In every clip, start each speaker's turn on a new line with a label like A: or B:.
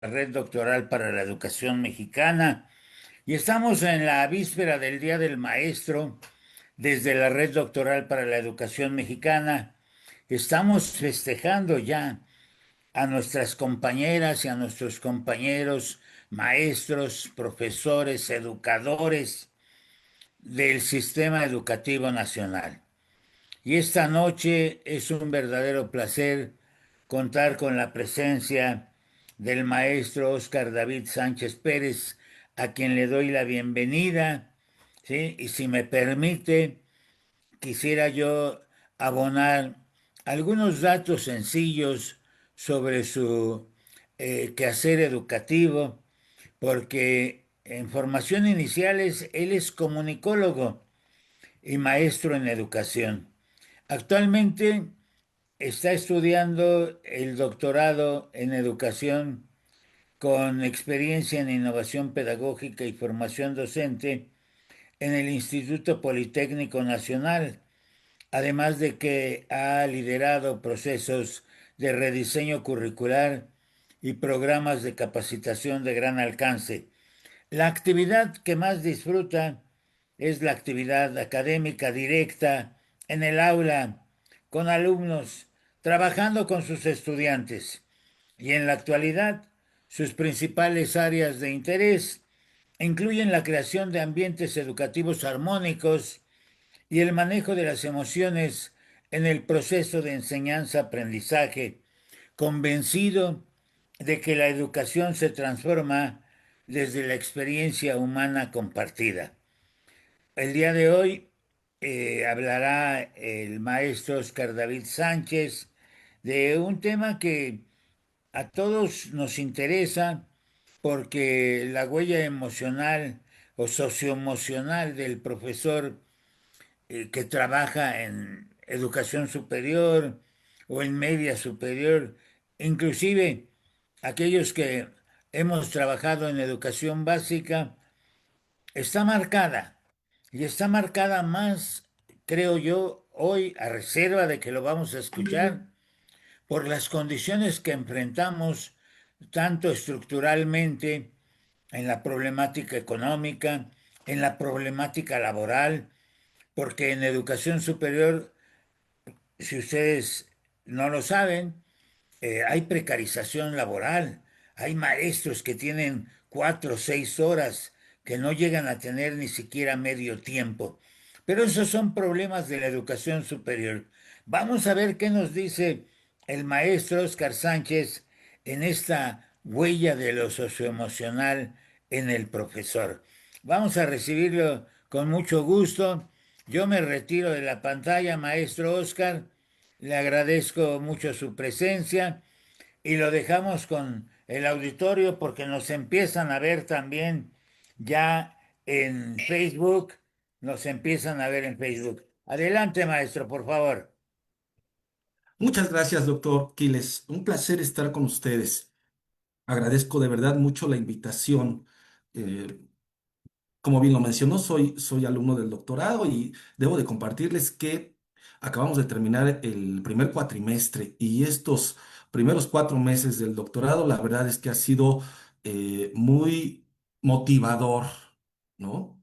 A: La Red Doctoral para la Educación Mexicana y estamos en la víspera del Día del Maestro desde la Red Doctoral para la Educación Mexicana. Estamos festejando ya a nuestras compañeras y a nuestros compañeros maestros, profesores, educadores del sistema educativo nacional. Y esta noche es un verdadero placer contar con la presencia del maestro Óscar David Sánchez Pérez, a quien le doy la bienvenida, ¿sí? Y si me permite, quisiera yo abonar algunos datos sencillos sobre su quehacer educativo, porque en formación iniciales él es comunicólogo y maestro en educación. Actualmente está estudiando el doctorado en educación con experiencia en innovación pedagógica y formación docente en el Instituto Politécnico Nacional, además de que ha liderado procesos de rediseño curricular y programas de capacitación de gran alcance. La actividad que más disfruta es la actividad académica directa en el aula, con alumnos, trabajando con sus estudiantes. Y en la actualidad, sus principales áreas de interés incluyen la creación de ambientes educativos armónicos y el manejo de las emociones en el proceso de enseñanza-aprendizaje, convencido de que la educación se transforma desde la experiencia humana compartida. El día de hoy hablará el maestro Oscar David Sánchez de un tema que a todos nos interesa porque la huella emocional o socioemocional del profesor que trabaja en educación superior o en media superior, inclusive aquellos que hemos trabajado en educación básica, está marcada y está marcada más, creo yo, hoy a reserva de que lo vamos a escuchar, por las condiciones que enfrentamos tanto estructuralmente en la problemática económica, en la problemática laboral, porque en educación superior, si ustedes no lo saben, hay precarización laboral, hay maestros que tienen 4 o 6 horas, que no llegan a tener ni siquiera medio tiempo. Pero esos son problemas de la educación superior. Vamos a ver qué nos dice el maestro Óscar Sánchez en esta huella de lo socioemocional en el profesor. Vamos a recibirlo con mucho gusto. Yo me retiro de la pantalla, maestro Óscar. Le agradezco mucho su presencia y lo dejamos con el auditorio porque nos empiezan a ver también ya en Facebook, nos empiezan a ver en Facebook. Adelante, maestro, por favor.
B: Muchas gracias, doctor Quiles. Un placer estar con ustedes. Agradezco de verdad mucho la invitación. Eh, Como bien lo mencionó, soy alumno del doctorado y debo de compartirles que acabamos de terminar el primer cuatrimestre y estos primeros 4 meses del doctorado, la verdad es que ha sido muy motivador, ¿no?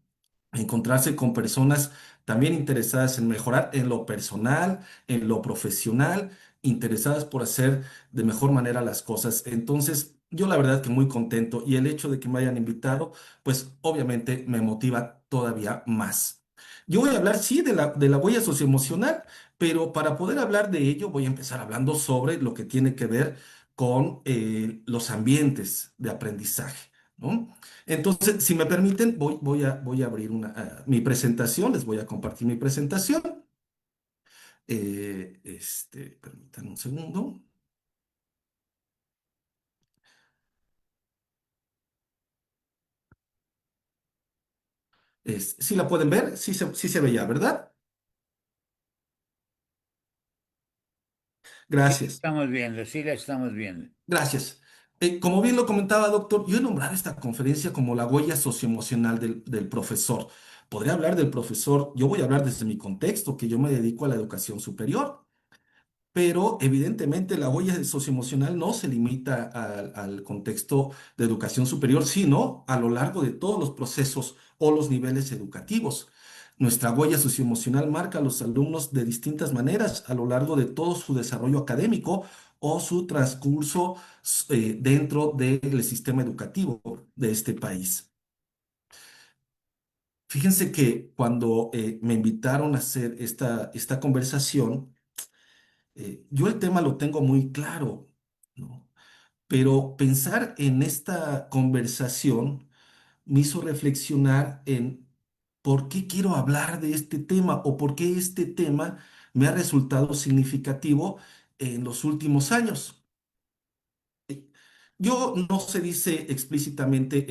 B: Encontrarse con personas también interesadas en mejorar en lo personal, en lo profesional, interesadas por hacer de mejor manera las cosas. Entonces, yo la verdad que muy contento y el hecho de que me hayan invitado pues obviamente me motiva todavía más. Yo voy a hablar, sí, de la huella socioemocional, pero para poder hablar de ello voy a empezar hablando sobre lo que tiene que ver con los ambientes de aprendizaje, ¿no? Entonces, si me permiten, voy a abrir mi presentación, les voy a compartir mi presentación. Permítanme un segundo. ¿Sí la pueden ver? Sí se ve ya, ¿verdad?
A: Sí, la
B: Gracias.
A: estamos viendo, sí, la estamos viendo.
B: Gracias. Como bien lo comentaba, doctor, yo he nombrado esta conferencia como la huella socioemocional del profesor. Podría hablar del profesor, yo voy a hablar desde mi contexto, que yo me dedico a la educación superior. pero evidentemente la huella socioemocional no se limita al contexto de educación superior, sino a lo largo de todos los procesos o los niveles educativos. Nuestra huella socioemocional marca a los alumnos de distintas maneras a lo largo de todo su desarrollo académico o su transcurso dentro del sistema educativo de este país. Fíjense que cuando me invitaron a hacer esta conversación, yo el tema lo tengo muy claro, ¿no? Pero pensar en esta conversación me hizo reflexionar en por qué quiero hablar de este tema o por qué este tema me ha resultado significativo en los últimos años. Yo no se dice explícitamente,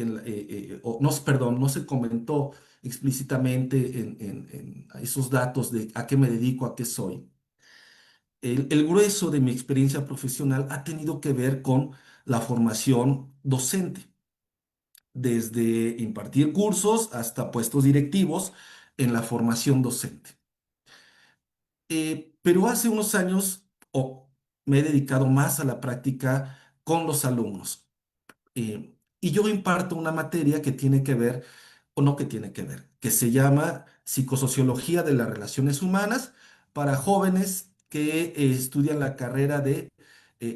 B: o no, perdón, no se comentó explícitamente en esos datos de a qué me dedico, a qué soy. El grueso de mi experiencia profesional ha tenido que ver con la formación docente, desde impartir cursos hasta puestos directivos en la formación docente. Pero hace unos años me he dedicado más a la práctica con los alumnos. Y yo imparto una materia que tiene que ver, o no que tiene que ver, que se llama Psicosociología de las Relaciones Humanas para jóvenes que estudian la carrera de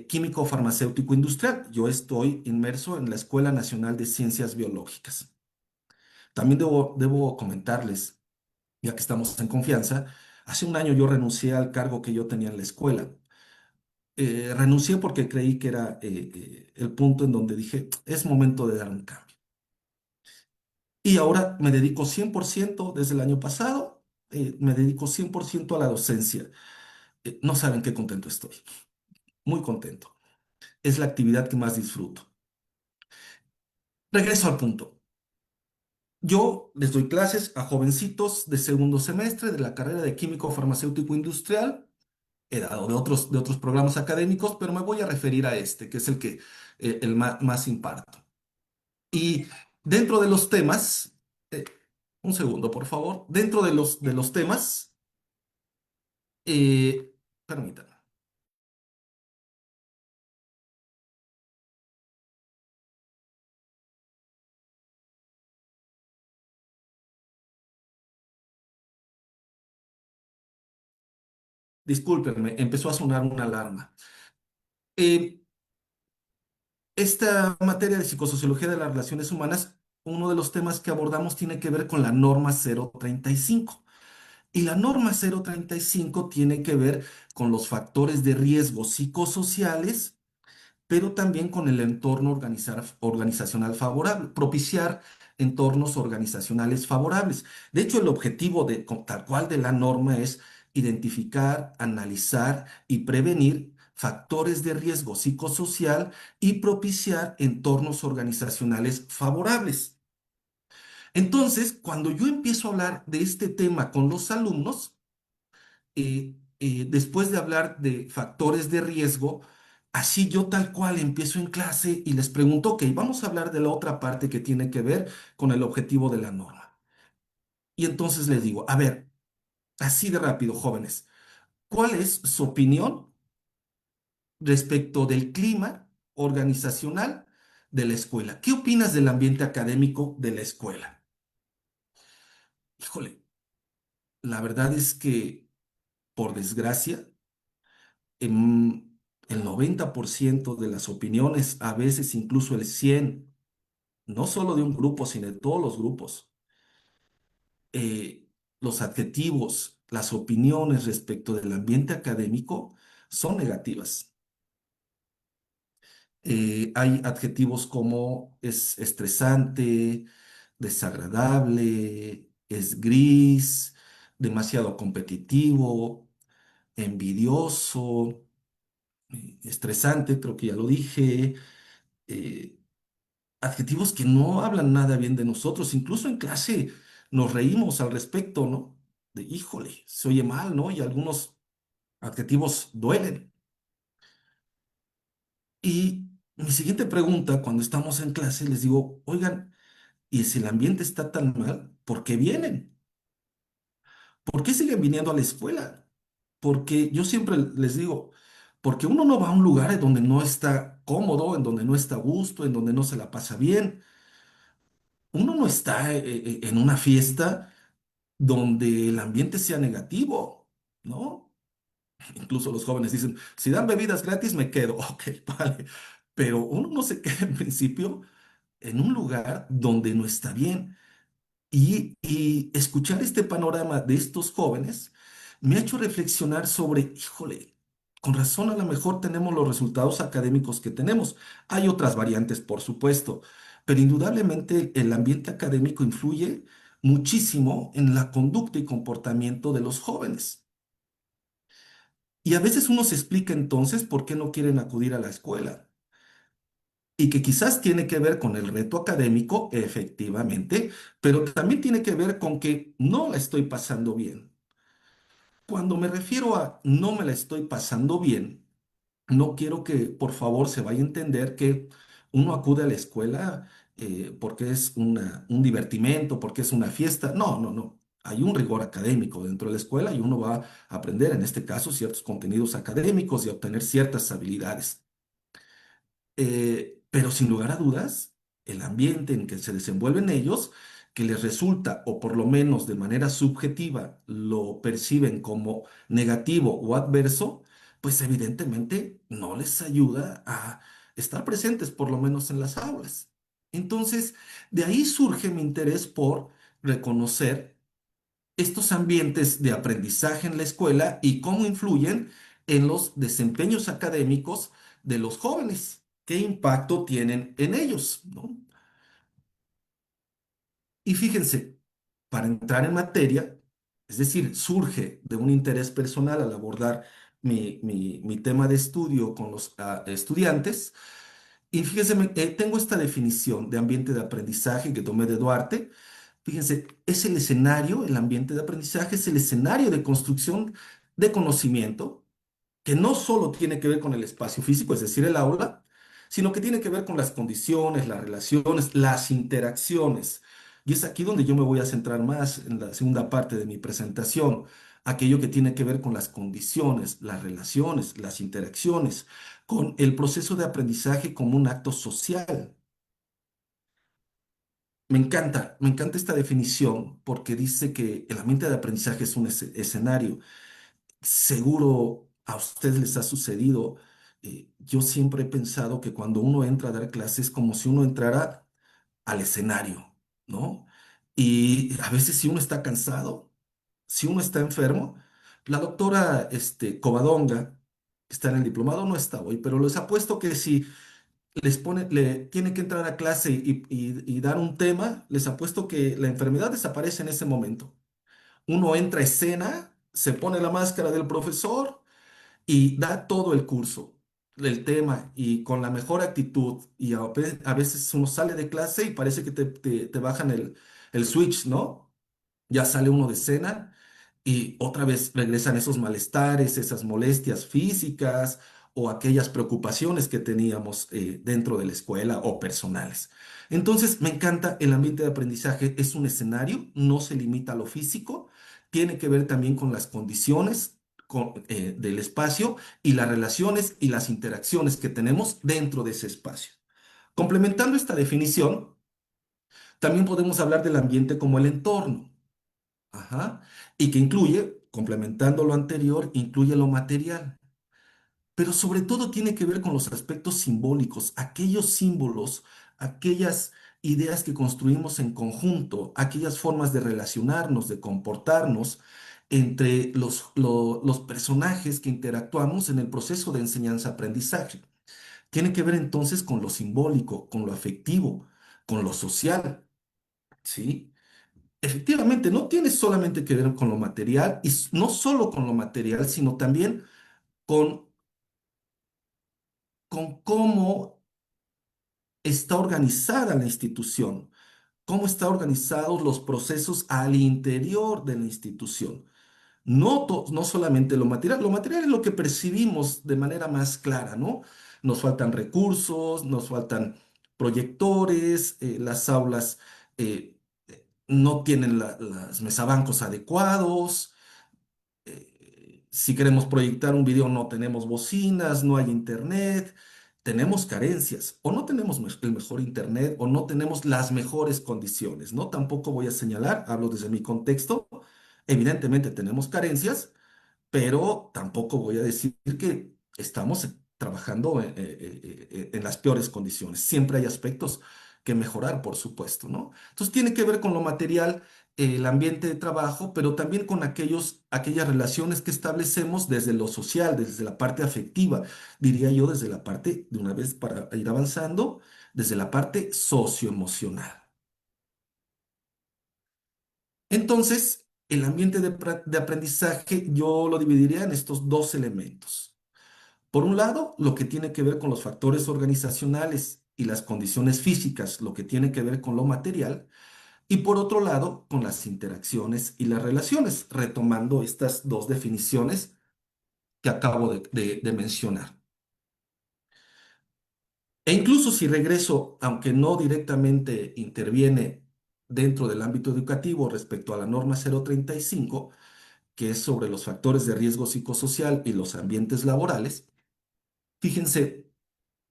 B: Químico Farmacéutico Industrial. Yo estoy inmerso en la Escuela Nacional de Ciencias Biológicas. También debo comentarles, ya que estamos en confianza, hace un año yo renuncié al cargo que yo tenía en la escuela. Renuncié porque creí que era el punto en donde dije, es momento de dar un cambio. Y ahora me dedico 100% desde el año pasado, me dedico 100% a la docencia. No saben qué contento estoy, muy contento. Es la actividad que más disfruto. Regreso al punto. Yo les doy clases a jovencitos de segundo semestre de la carrera de Químico Farmacéutico Industrial. He dado de otros programas académicos, pero me voy a referir a este, que es el que el más imparto. Y dentro de los temas, eh, un segundo, por favor, dentro de los temas, Eh, permítame, discúlpenme, empezó a sonar una alarma. Eh, esta materia de psicosociología de las relaciones humanas, uno de los temas que abordamos tiene que ver con la norma 035. Y la norma 035 tiene que ver con los factores de riesgo psicosociales, pero también con el entorno organizacional favorable, propiciar entornos organizacionales favorables. De hecho, el objetivo tal cual de la norma es identificar, analizar y prevenir factores de riesgo psicosocial y propiciar entornos organizacionales favorables. Entonces, cuando yo empiezo a hablar de este tema con los alumnos, después de hablar de factores de riesgo, así yo tal cual empiezo en clase y les pregunto, ok, vamos a hablar de la otra parte que tiene que ver con el objetivo de la norma. Y entonces les digo, a ver, así de rápido, jóvenes, ¿cuál es su opinión respecto del clima organizacional de la escuela? ¿Qué opinas del ambiente académico de la escuela? Híjole, la verdad es que, por desgracia, el 90% de las opiniones, a veces incluso el 100%, no solo de un grupo, sino de todos los grupos, eh, los adjetivos, las opiniones respecto del ambiente académico son negativas. Hay adjetivos como es estresante, desagradable, es gris, demasiado competitivo, envidioso, estresante, creo que ya lo dije, eh, adjetivos que no hablan nada bien de nosotros. Incluso en clase nos reímos al respecto, ¿no? De, híjole, se oye mal, ¿no? Y algunos adjetivos duelen. Y mi siguiente pregunta, cuando estamos en clase, les digo, oigan, ¿y si el ambiente está tan mal, por qué vienen? ¿Por qué siguen viniendo a la escuela? porque yo siempre les digo, porque uno no va a un lugar en donde no está cómodo, en donde no está a gusto, en donde no se la pasa bien. Uno no está en una fiesta donde el ambiente sea negativo, ¿no? Incluso los jóvenes dicen, si dan bebidas gratis, me quedo. Ok, vale. Pero uno no se queda en principio en un lugar donde no está bien. Y escuchar este panorama de estos jóvenes me ha hecho reflexionar sobre, híjole, con razón a lo mejor tenemos los resultados académicos que tenemos. Hay otras variantes, por supuesto, pero indudablemente el ambiente académico influye muchísimo en la conducta y comportamiento de los jóvenes. Y a veces uno se explica entonces por qué no quieren acudir a la escuela. Y que quizás tiene que ver con el reto académico, efectivamente, pero también tiene que ver con que no la estoy pasando bien. Cuando me refiero a no me la estoy pasando bien, no quiero que por favor se vaya a entender que uno acude a la escuela porque es un divertimento, porque es una fiesta. No, no, no. Hay un rigor académico dentro de la escuela y uno va a aprender, en este caso, ciertos contenidos académicos y a obtener ciertas habilidades. Pero sin lugar a dudas, el ambiente en que se desenvuelven ellos, que les resulta, o por lo menos de manera subjetiva, lo perciben como negativo o adverso, pues evidentemente no les ayuda a estar presentes, por lo menos en las aulas. Entonces, de ahí surge mi interés por reconocer estos ambientes de aprendizaje en la escuela y cómo influyen en los desempeños académicos de los jóvenes, qué impacto tienen en ellos, ¿no? Y fíjense, para entrar en materia, es decir, surge de un interés personal al abordar mi tema de estudio con los estudiantes, y fíjense, tengo esta definición de ambiente de aprendizaje que tomé de Duarte. Fíjense, es el escenario, el ambiente de aprendizaje es el escenario de construcción de conocimiento que no solo tiene que ver con el espacio físico, es decir, el aula, sino que tiene que ver con las condiciones, las relaciones, las interacciones. Y es aquí donde yo me voy a centrar más en la segunda parte de mi presentación, aquello que tiene que ver con las condiciones, las relaciones, las interacciones, con el proceso de aprendizaje como un acto social. Me encanta esta definición porque dice que el ambiente de aprendizaje es un escenario. Seguro a ustedes les ha sucedido. Yo siempre he pensado que cuando uno entra a dar clases es como si uno entrara al escenario, ¿no? Y a veces si uno está cansado, si uno está enfermo, la doctora Covadonga, que está en el diplomado, no está hoy, pero les apuesto que si le tiene que entrar a clase y dar un tema, les apuesto que la enfermedad desaparece en ese momento. Uno entra a escena, se pone la máscara del profesor y da todo el curso, el tema, y con la mejor actitud. Y a veces uno sale de clase y parece que te bajan el switch, ¿no? Ya sale uno de escena y otra vez regresan esos malestares, esas molestias físicas o aquellas preocupaciones que teníamos dentro de la escuela o personales. Entonces, me encanta el ambiente de aprendizaje, es un escenario, no se limita a lo físico, tiene que ver también con las condiciones del espacio y las relaciones y las interacciones que tenemos dentro de ese espacio. Complementando esta definición, también podemos hablar del ambiente como el entorno. Ajá. Y que incluye, complementando lo anterior, incluye lo material. Pero sobre todo tiene que ver con los aspectos simbólicos, aquellos símbolos, aquellas ideas que construimos en conjunto, aquellas formas de relacionarnos, de comportarnos entre los personajes que interactuamos en el proceso de enseñanza-aprendizaje. Tiene que ver entonces con lo simbólico, con lo afectivo, con lo social, ¿sí? Efectivamente, no tiene solamente que ver con lo material y no solo con lo material, sino también con, con cómo está organizada la institución, cómo están organizados los procesos al interior de la institución. No, no solamente lo material es lo que percibimos de manera más clara, ¿no? Nos faltan recursos, nos faltan proyectores, las aulas no tienen los mesabancos adecuados, Si queremos proyectar un video no tenemos bocinas, no hay internet, tenemos carencias o no tenemos el mejor internet o no tenemos las mejores condiciones, ¿no? Tampoco voy a señalar, hablo desde mi contexto, evidentemente tenemos carencias, pero tampoco voy a decir que estamos trabajando en las peores condiciones. Siempre hay aspectos que mejorar, por supuesto, ¿no? Entonces tiene que ver con lo material, el ambiente de trabajo, pero también con aquellas relaciones que establecemos desde lo social, desde la parte afectiva, diría yo, desde la parte, de una vez para ir avanzando, desde la parte socioemocional. Entonces, el ambiente de aprendizaje yo lo dividiría en estos dos elementos. Por un lado, lo que tiene que ver con los factores organizacionales y las condiciones físicas, lo que tiene que ver con lo material, y por otro lado, con las interacciones y las relaciones, retomando estas dos definiciones que acabo de mencionar. E incluso si regreso, aunque no directamente interviene dentro del ámbito educativo respecto a la norma 035, que es sobre los factores de riesgo psicosocial y los ambientes laborales, fíjense.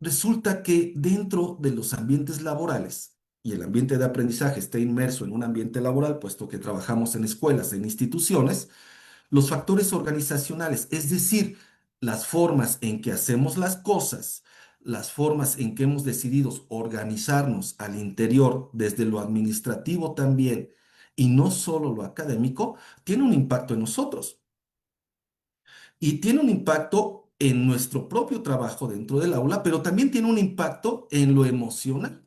B: Resulta que dentro de los ambientes laborales, y el ambiente de aprendizaje está inmerso en un ambiente laboral, puesto que trabajamos en escuelas, en instituciones, los factores organizacionales, es decir, las formas en que hacemos las cosas, las formas en que hemos decidido organizarnos al interior, desde lo administrativo también, y no solo lo académico, tiene un impacto en nosotros. Y tiene un impacto en nuestro propio trabajo dentro del aula, pero también tiene un impacto en lo emocional,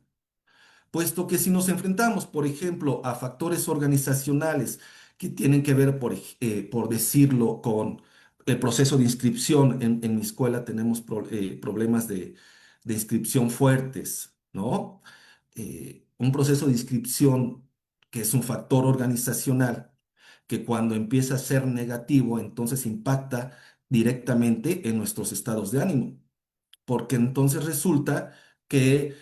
B: puesto que si nos enfrentamos, por ejemplo, a factores organizacionales que tienen que ver, por decirlo, con el proceso de inscripción, en mi escuela tenemos problemas de inscripción fuertes, ¿no? Un proceso de inscripción que es un factor organizacional que cuando empieza a ser negativo, entonces impacta directamente en nuestros estados de ánimo, porque entonces resulta que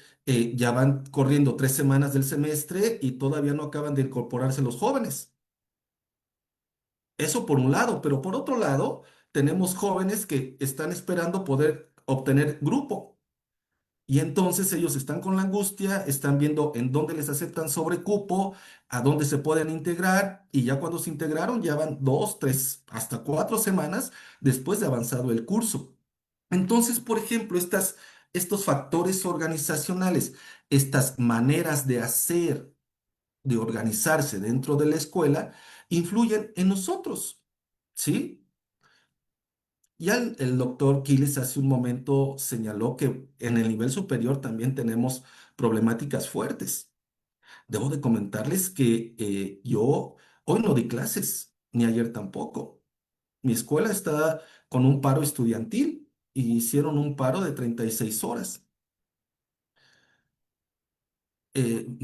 B: ya van corriendo 3 semanas del semestre y todavía no acaban de incorporarse los jóvenes. Eso por un lado, pero por otro lado, tenemos jóvenes que están esperando poder obtener grupo. Y entonces ellos están con la angustia, están viendo en dónde les aceptan sobrecupo, a dónde se pueden integrar, y ya cuando se integraron, ya van 2, 3, hasta 4 semanas después de avanzado el curso. Entonces, por ejemplo, estos factores organizacionales, estas maneras de hacer, de organizarse dentro de la escuela, influyen en nosotros, ¿sí? Ya el doctor Quiles hace un momento señaló que en el nivel superior también tenemos problemáticas fuertes. Debo de comentarles que yo hoy no di clases, ni ayer tampoco. Mi escuela está con un paro estudiantil y hicieron un paro de 36 horas.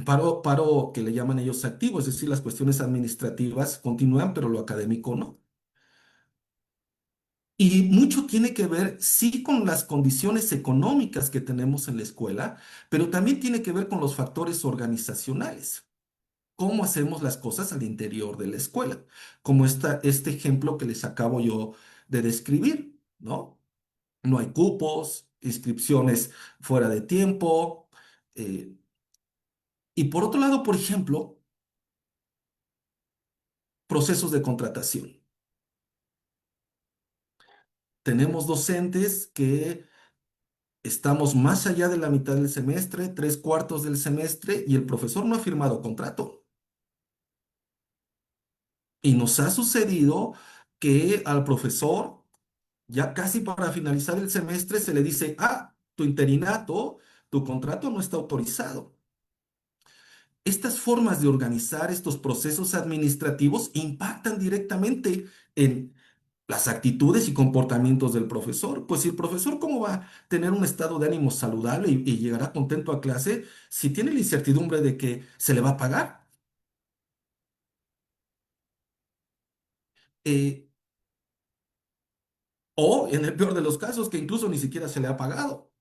B: Paro que le llaman ellos activo, es decir, las cuestiones administrativas continúan, pero lo académico no. Y mucho tiene que ver, sí, con las condiciones económicas que tenemos en la escuela, pero también tiene que ver con los factores organizacionales. Cómo hacemos las cosas al interior de la escuela, como este ejemplo que les acabo yo de describir, ¿no? No hay cupos, inscripciones fuera de tiempo. eh, y por otro lado, por ejemplo, procesos de contratación. Tenemos docentes que estamos más allá de la mitad del semestre, 3/4 del semestre, y el profesor no ha firmado contrato. Y nos ha sucedido que al profesor, ya casi para finalizar el semestre, se le dice, tu interinato, tu contrato no está autorizado. Estas formas de organizar estos procesos administrativos impactan directamente en las actitudes y comportamientos del profesor. Pues si el profesor, ¿cómo va a tener un estado de ánimo saludable y llegará contento a clase si tiene la incertidumbre de que se le va a pagar? Eh, o en el peor de los casos, que incluso ni siquiera se le ha pagado,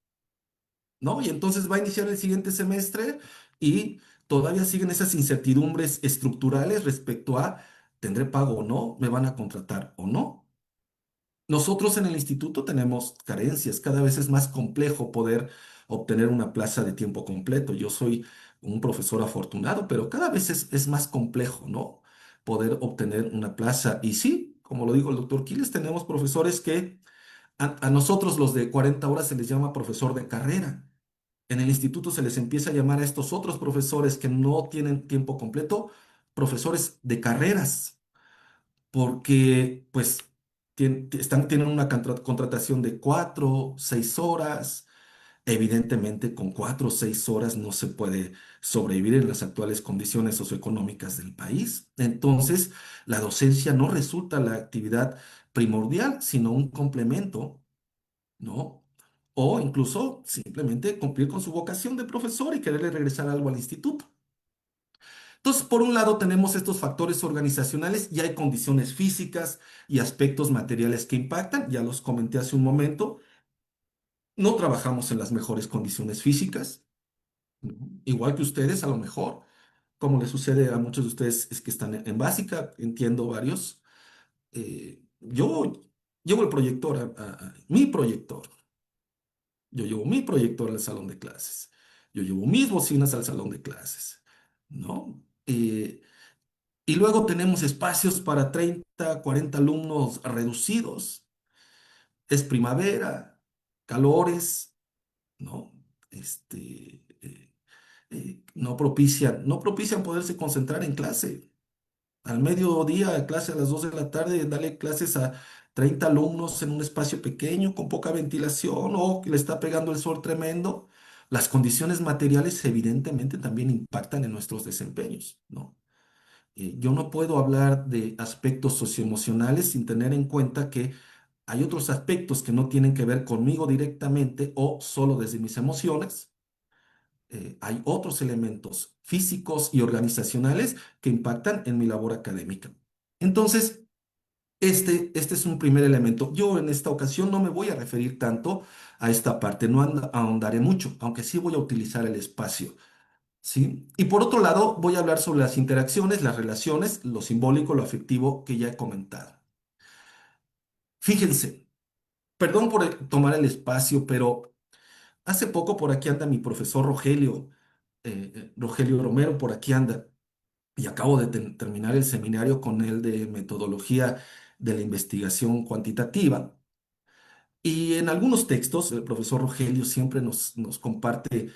B: ¿no? Y entonces va a iniciar el siguiente semestre y todavía siguen esas incertidumbres estructurales respecto a, ¿tendré pago o no? ¿Me van a contratar o no? Nosotros en el instituto tenemos carencias, cada vez es más complejo poder obtener una plaza de tiempo completo. Yo soy un profesor afortunado, pero cada vez es más complejo, ¿no? Poder obtener una plaza. Y sí, como lo dijo el doctor Quiles, tenemos profesores que a nosotros los de 40 horas se les llama profesor de carrera. En el instituto se les empieza a llamar a estos otros profesores que no tienen tiempo completo, profesores de carreras porque pues tienen una contratación de 4, 6 horas. Evidentemente, con 4 o 6 horas no se puede sobrevivir en las actuales condiciones socioeconómicas del país. Entonces, la docencia no resulta la actividad primordial, sino un complemento, ¿no? O incluso simplemente cumplir con su vocación de profesor y quererle regresar algo al instituto. Entonces, por un lado tenemos estos factores organizacionales y hay condiciones físicas y aspectos materiales que impactan, ya los comenté hace un momento. No trabajamos en las mejores condiciones físicas, ¿no? Igual que ustedes a lo mejor, como le sucede a muchos de ustedes es que están en básica, entiendo varios. Yo llevo el proyector, mi proyector, yo llevo mi proyector al salón de clases, yo llevo mis bocinas al salón de clases, ¿no? Y luego tenemos espacios para 30, 40 alumnos reducidos. Es primavera, calores, ¿no? No propician poderse concentrar en clase. Al mediodía, clase a las 2 de la tarde, darle clases a 30 alumnos en un espacio pequeño, con poca ventilación, o que le está pegando el sol tremendo. Las condiciones materiales evidentemente también impactan en nuestros desempeños, ¿no? Yo no puedo hablar de aspectos socioemocionales sin tener en cuenta que hay otros aspectos que no tienen que ver conmigo directamente o solo desde mis emociones. Hay otros elementos físicos y organizacionales que impactan en mi labor académica. Entonces, este es un primer elemento. Yo en esta ocasión no me voy a referir tanto a esta parte, no ahondaré mucho, aunque sí voy a utilizar el espacio. ¿Sí? Y por otro lado, voy a hablar sobre las interacciones, las relaciones, lo simbólico, lo afectivo que ya he comentado. Fíjense, perdón por tomar el espacio, pero hace poco por aquí anda mi profesor Rogelio, Rogelio Romero, por aquí anda, y acabo de terminar el seminario con él de metodología de la investigación cuantitativa. Y en algunos textos, el profesor Rogelio siempre nos comparte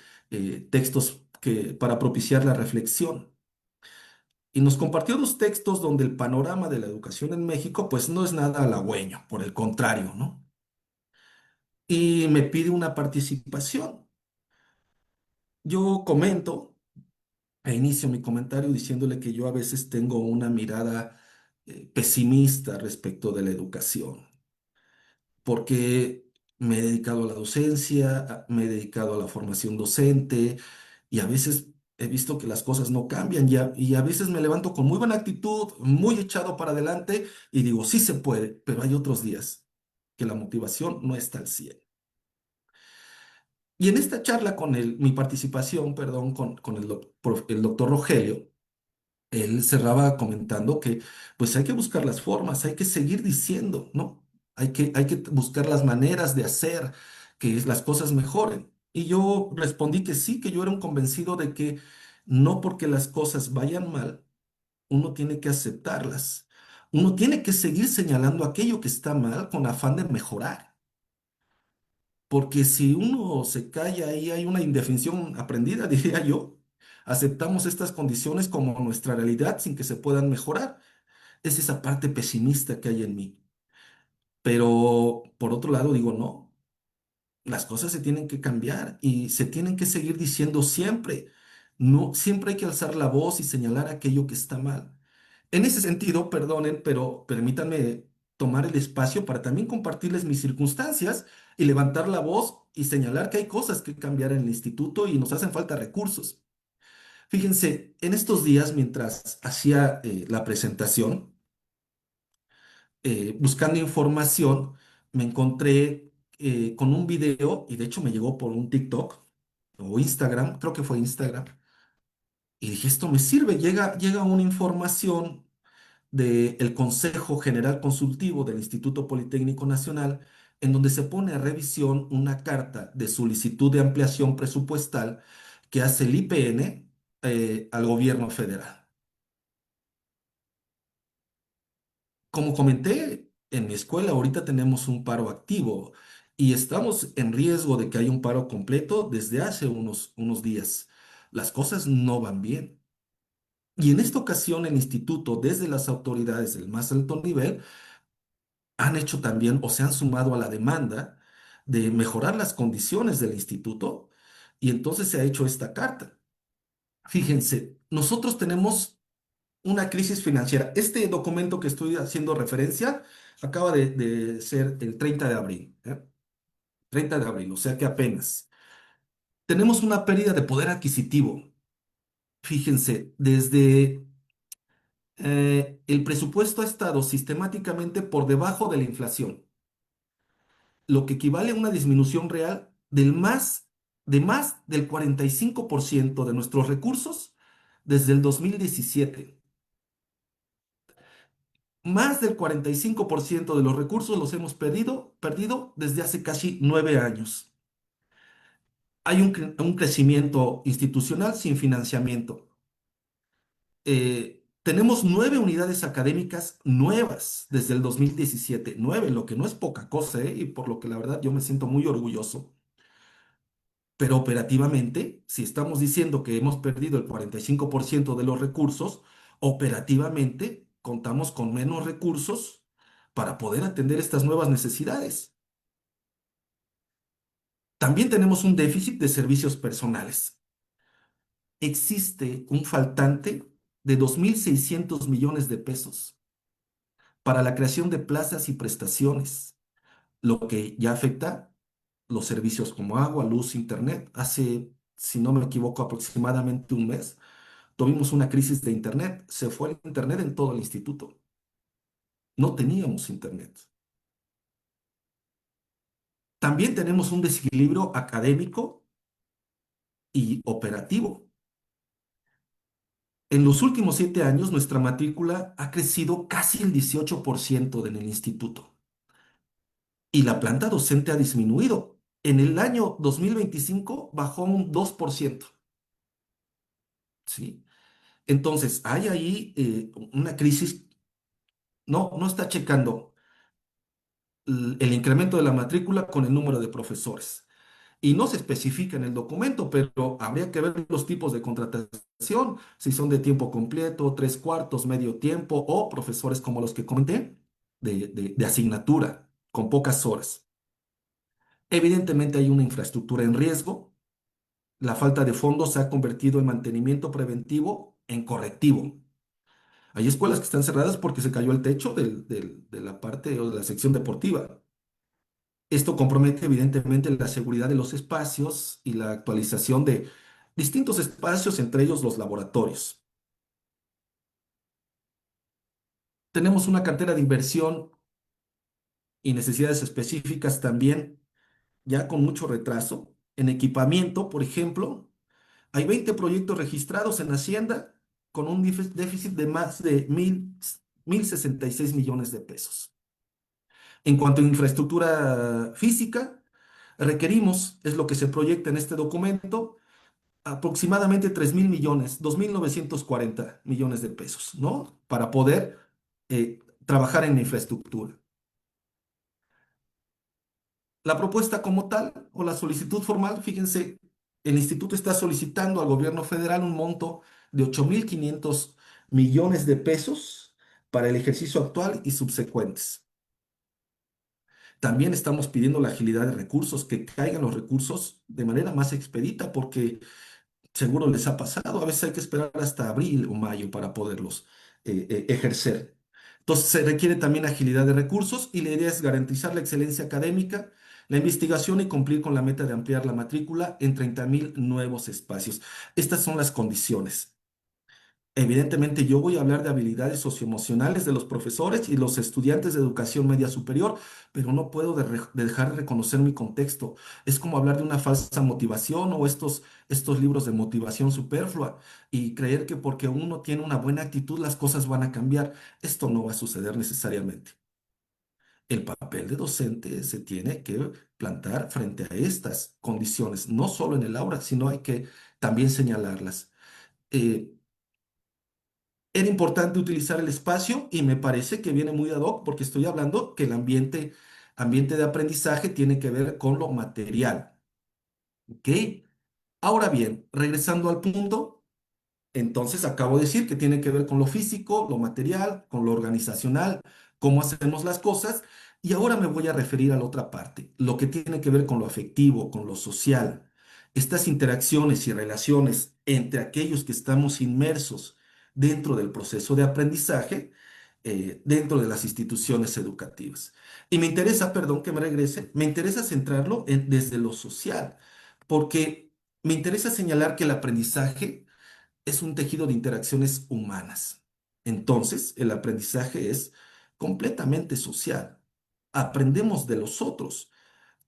B: textos para propiciar la reflexión. Y nos compartió dos textos donde el panorama de la educación en México pues no es nada halagüeño, por el contrario, ¿no? Y me pide una participación. Yo comento e inicio mi comentario diciéndole que yo a veces tengo una mirada pesimista respecto de la educación, porque me he dedicado a la docencia, me he dedicado a la formación docente y a veces he visto que las cosas no cambian y a veces me levanto con muy buena actitud, muy echado para adelante y digo, sí se puede, pero hay otros días que la motivación no está al 100. Y en esta charla mi participación, perdón, con el doctor Rogelio, él cerraba comentando que pues hay que buscar las formas, hay que seguir diciendo, ¿no? Hay que buscar las maneras de hacer que las cosas mejoren. Y yo respondí que sí, que yo era un convencido de que no porque las cosas vayan mal, uno tiene que aceptarlas. Uno tiene que seguir señalando aquello que está mal con afán de mejorar. Porque si uno se calla ahí hay una indefensión aprendida, diría yo. Aceptamos estas condiciones como nuestra realidad sin que se puedan mejorar. Es esa parte pesimista que hay en mí. Pero por otro lado digo, no, las cosas se tienen que cambiar y se tienen que seguir diciendo siempre. No, siempre hay que alzar la voz y señalar aquello que está mal. En ese sentido, perdonen, pero permítanme tomar el espacio para también compartirles mis circunstancias y levantar la voz y señalar que hay cosas que cambiar en el instituto y nos hacen falta recursos. Fíjense, en estos días, mientras hacía la presentación, buscando información, me encontré con un video, y de hecho me llegó por un TikTok o Instagram, creo que fue Instagram, y dije, esto me sirve, llega una información del Consejo General Consultivo del Instituto Politécnico Nacional, en donde se pone a revisión una carta de solicitud de ampliación presupuestal que hace el IPN al gobierno federal. Como comenté, en mi escuela ahorita tenemos un paro activo y estamos en riesgo de que haya un paro completo desde hace unos días. Las cosas no van bien. Y en esta ocasión el instituto, desde las autoridades del más alto nivel, han hecho también o se han sumado a la demanda de mejorar las condiciones del instituto y entonces se ha hecho esta carta. Fíjense, nosotros tenemos una crisis financiera. Este documento que estoy haciendo referencia acaba de ser el 30 de abril, ¿eh? 30 de abril, o sea que apenas. Tenemos una pérdida de poder adquisitivo. Fíjense, desde el presupuesto ha estado sistemáticamente por debajo de la inflación, lo que equivale a una disminución real de más del 45% de nuestros recursos desde el 2017. Más del 45% de los recursos los hemos perdido desde hace casi 9 años. Hay un crecimiento institucional sin financiamiento. Tenemos 9 unidades académicas nuevas desde el 2017. 9, lo que no es poca cosa, ¿eh? Y por lo que la verdad yo me siento muy orgulloso. Pero operativamente, si estamos diciendo que hemos perdido el 45% de los recursos, operativamente contamos con menos recursos para poder atender estas nuevas necesidades. También tenemos un déficit de servicios personales. Existe un faltante de 2.600 millones de pesos para la creación de plazas y prestaciones, lo que ya afecta los servicios como agua, luz, internet. Hace, si no me equivoco, aproximadamente un mes, tuvimos una crisis de internet. Se fue el internet en todo el instituto. No teníamos internet. También tenemos un desequilibrio académico y operativo. En los últimos 7 años, nuestra matrícula ha crecido casi el 18% en el instituto y la planta docente ha disminuido. En el año 2025 bajó un 2%. ¿Sí? Entonces, hay ahí una crisis. No, no está checando el incremento de la matrícula con el número de profesores. Y no se especifica en el documento, pero habría que ver los tipos de contratación, si son de tiempo completo, tres cuartos, medio tiempo o profesores como los que comenté, de asignatura, con pocas horas. Evidentemente hay una infraestructura en riesgo. La falta de fondos se ha convertido en mantenimiento preventivo en correctivo. Hay escuelas que están cerradas porque se cayó el techo de la parte o de la sección deportiva. Esto compromete evidentemente la seguridad de los espacios y la actualización de distintos espacios, entre ellos los laboratorios. Tenemos una cartera de inversión y necesidades específicas también, ya con mucho retraso. En equipamiento, por ejemplo, hay 20 proyectos registrados en Hacienda con un déficit de más de 1.066 millones de pesos. En cuanto a infraestructura física, requerimos, es lo que se proyecta en este documento, aproximadamente 3.000 millones, 2.940 millones de pesos, ¿no? Para poder trabajar en la infraestructura. La propuesta como tal o la solicitud formal, fíjense, el instituto está solicitando al gobierno federal un monto de 8.500 millones de pesos para el ejercicio actual y subsecuentes. También estamos pidiendo la agilidad de recursos, que caigan los recursos de manera más expedita, porque seguro les ha pasado, a veces hay que esperar hasta abril o mayo para poderlos ejercer. Entonces se requiere también agilidad de recursos y la idea es garantizar la excelencia académica, la investigación y cumplir con la meta de ampliar la matrícula en 30.000 nuevos espacios. Estas son las condiciones. Evidentemente, yo voy a hablar de habilidades socioemocionales de los profesores y los estudiantes de educación media superior, pero no puedo de dejar de reconocer mi contexto. Es como hablar de una falsa motivación o estos libros de motivación superflua y creer que porque uno tiene una buena actitud las cosas van a cambiar. Esto no va a suceder necesariamente. El papel de docente se tiene que plantar frente a estas condiciones, no solo en el aula, sino hay que también señalarlas. Eh, Era importante utilizar el espacio y me parece que viene muy ad hoc porque estoy hablando que el ambiente de aprendizaje tiene que ver con lo material. ¿Ok? Ahora bien, regresando al punto, entonces acabo de decir que tiene que ver con lo físico, lo material, con lo organizacional, cómo hacemos las cosas. Y ahora me voy a referir a la otra parte, lo que tiene que ver con lo afectivo, con lo social. Estas interacciones y relaciones entre aquellos que estamos inmersos dentro del proceso de aprendizaje, dentro de las instituciones educativas. Y me interesa, perdón que me regrese, me interesa centrarlo desde lo social, porque me interesa señalar que el aprendizaje es un tejido de interacciones humanas. Entonces, el aprendizaje es completamente social. Aprendemos de los otros,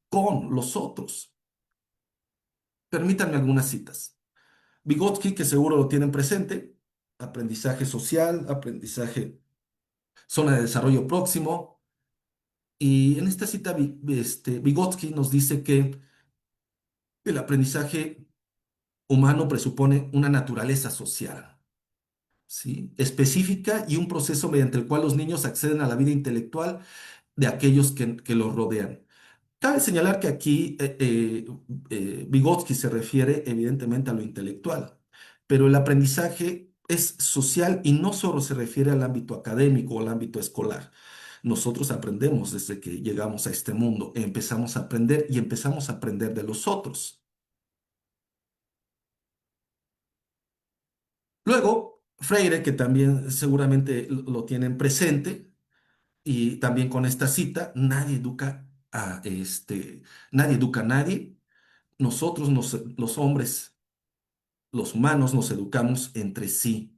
B: con los otros. Permítanme algunas citas. Vygotsky, que seguro lo tienen presente, aprendizaje social, aprendizaje, zona de desarrollo próximo. Y en esta cita, Vygotsky nos dice que el aprendizaje humano presupone una naturaleza social. ¿Sí? Específica y un proceso mediante el cual los niños acceden a la vida intelectual de aquellos que los rodean. Cabe señalar que aquí Vygotsky se refiere evidentemente a lo intelectual, pero el aprendizaje es social y no solo se refiere al ámbito académico o al ámbito escolar. Nosotros aprendemos desde que llegamos a este mundo, empezamos a aprender y empezamos a aprender de los otros. Luego, Freire, que también seguramente lo tienen presente, y también con esta cita, nadie educa a nadie. Nosotros, los hombres, los humanos, nos educamos entre sí,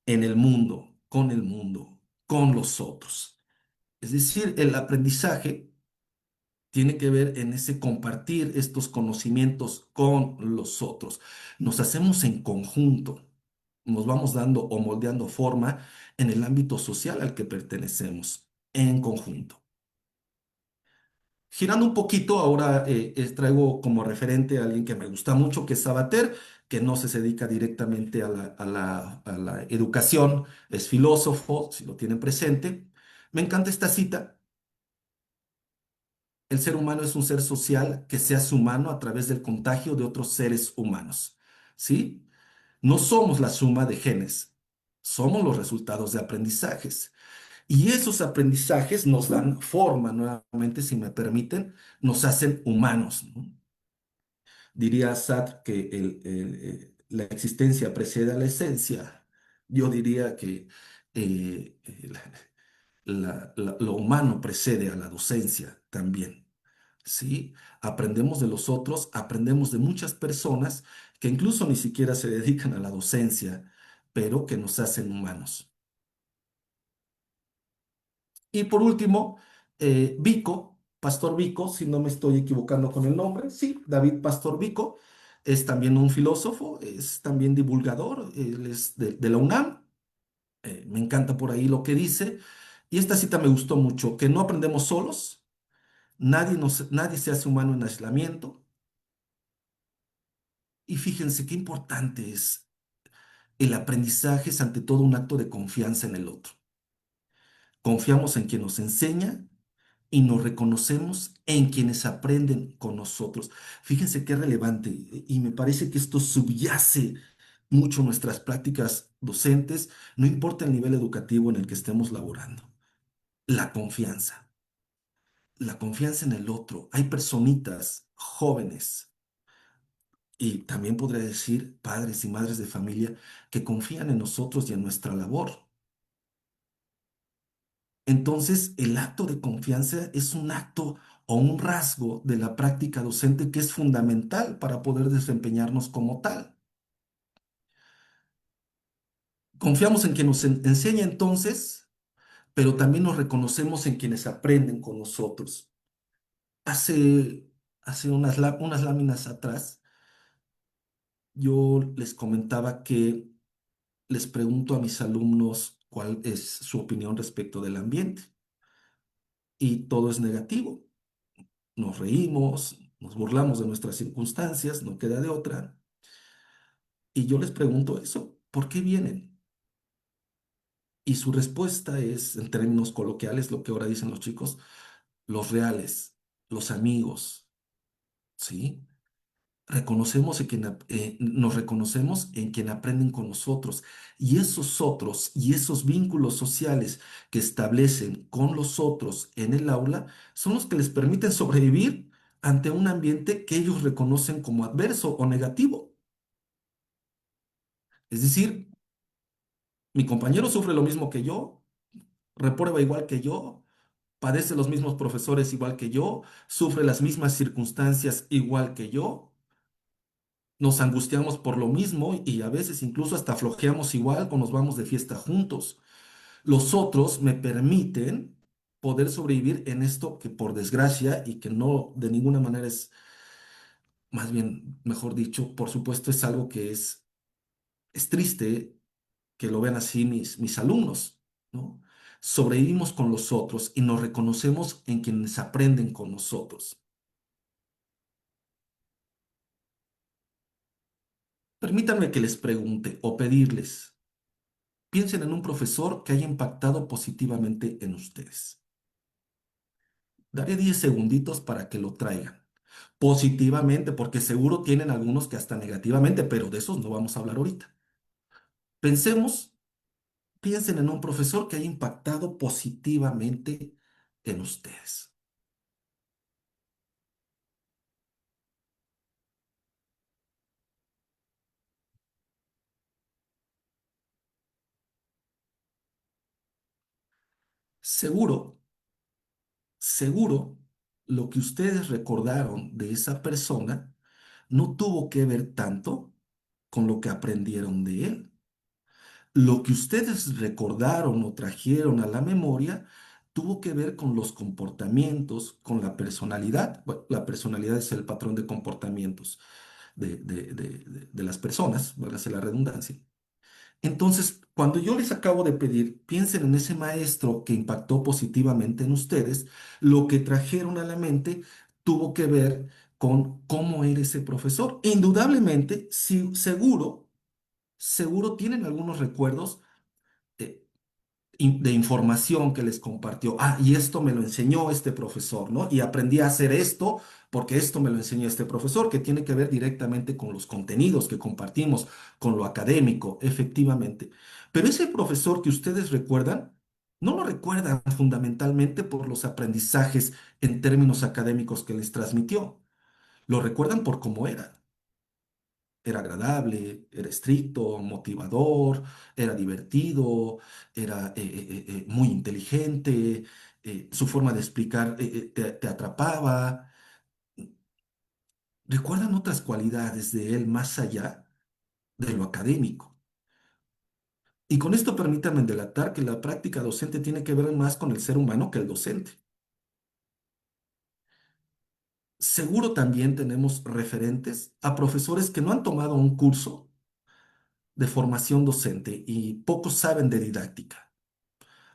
B: en el mundo, con los otros. Es decir, el aprendizaje tiene que ver en ese compartir estos conocimientos con los otros. Nos hacemos en conjunto, nos vamos dando o moldeando forma en el ámbito social al que pertenecemos, en conjunto. Girando un poquito, ahora traigo como referente a alguien que me gusta mucho, que es Sabater, que no se dedica directamente a la educación, es filósofo, si lo tienen presente. Me encanta esta cita: el ser humano es un ser social que se hace humano a través del contagio de otros seres humanos. ¿Sí? No somos la suma de genes, somos los resultados de aprendizajes. Y esos aprendizajes nos dan forma, nuevamente, si me permiten, nos hacen humanos, ¿no? Diría Sartre que la existencia precede a la esencia. Yo diría que lo humano precede a la docencia también, ¿sí? Aprendemos de los otros, aprendemos de muchas personas que incluso ni siquiera se dedican a la docencia, pero que nos hacen humanos. Y por último, Vico, Pastor Vico, si no me estoy equivocando con el nombre, sí, David Pastor Vico, es también un filósofo, es también divulgador, él es de la UNAM, me encanta por ahí lo que dice, y esta cita me gustó mucho: que no aprendemos solos, nadie se hace humano en aislamiento, y fíjense qué importante es el aprendizaje, es ante todo un acto de confianza en el otro. Confiamos en quien nos enseña y nos reconocemos en quienes aprenden con nosotros. Fíjense qué relevante y me parece que esto subyace mucho nuestras prácticas docentes, no importa el nivel educativo en el que estemos laborando. La la confianza en el otro. Hay personitas jóvenes y también podría decir padres y madres de familia que confían en nosotros y en nuestra labor. Entonces, el acto de confianza es un acto o un rasgo de la práctica docente que es fundamental para poder desempeñarnos como tal. Confiamos en quien nos enseña entonces, pero también nos reconocemos en quienes aprenden con nosotros. Hace, hace unas láminas atrás, yo les comentaba que les pregunto a mis alumnos cuál es su opinión respecto del ambiente y todo es negativo. Nos reímos, nos burlamos de nuestras circunstancias, no queda de otra. Y yo les pregunto eso, ¿por qué vienen? Y su respuesta es, en términos coloquiales, lo que ahora dicen los chicos, los reales, los amigos, ¿sí? Nos reconocemos en quien aprenden con nosotros. Y esos otros y esos vínculos sociales que establecen con los otros en el aula son los que les permiten sobrevivir ante un ambiente que ellos reconocen como adverso o negativo. Es decir, mi compañero sufre lo mismo que yo, reprueba igual que yo, padece los mismos profesores igual que yo, sufre las mismas circunstancias igual que yo. Nos angustiamos por lo mismo y a veces incluso hasta flojeamos igual o nos vamos de fiesta juntos. Los otros me permiten poder sobrevivir en esto que por desgracia y que no de ninguna manera es, más bien, mejor dicho, por supuesto es algo que es triste que lo vean así mis alumnos, ¿no? Sobrevivimos con los otros y nos reconocemos en quienes aprenden con nosotros. Permítanme que les pregunte o pedirles, piensen en un profesor que haya impactado positivamente en ustedes. Daré 10 segunditos para que lo traigan. Positivamente, porque seguro tienen algunos que hasta negativamente, pero de esos no vamos a hablar ahorita. Pensemos, piensen en un profesor que haya impactado positivamente en ustedes. Seguro, seguro, lo que ustedes recordaron de esa persona no tuvo que ver tanto con lo que aprendieron de él. Lo que ustedes recordaron o trajeron a la memoria tuvo que ver con los comportamientos, con la personalidad. Bueno, la personalidad es el patrón de comportamientos de las personas, válgase la redundancia. Entonces, cuando yo les acabo de pedir, piensen en ese maestro que impactó positivamente en ustedes, lo que trajeron a la mente tuvo que ver con cómo era ese profesor. Indudablemente, sí, seguro tienen algunos recuerdos eh, de información que les compartió. Ah, y esto me lo enseñó este profesor, ¿no? Y aprendí a hacer esto porque esto me lo enseñó este profesor, que tiene que ver directamente con los contenidos que compartimos, con lo académico, efectivamente. Pero ese profesor que ustedes recuerdan, no lo recuerdan fundamentalmente por los aprendizajes en términos académicos que les transmitió, lo recuerdan por cómo era. Era agradable, era estricto, motivador, era divertido, era muy inteligente, su forma de explicar te atrapaba. ¿Recuerdan otras cualidades de él más allá de lo académico? Y con esto permítanme delatar que la práctica docente tiene que ver más con el ser humano que el docente. Seguro también tenemos referentes a profesores que no han tomado un curso de formación docente y pocos saben de didáctica.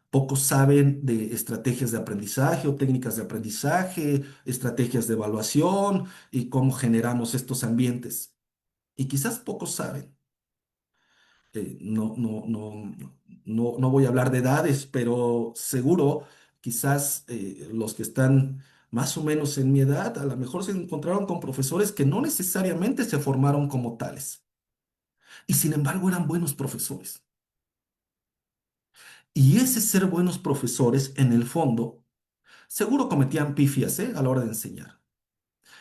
B: Pocos saben de estrategias de aprendizaje o técnicas de aprendizaje, estrategias de evaluación y cómo generamos estos ambientes. Y quizás pocos saben. No voy a hablar de edades, pero seguro quizás los que están más o menos en mi edad, a lo mejor se encontraron con profesores que no necesariamente se formaron como tales. Y sin embargo eran buenos profesores. Y ese ser buenos profesores, en el fondo, seguro cometían pifias, a la hora de enseñar.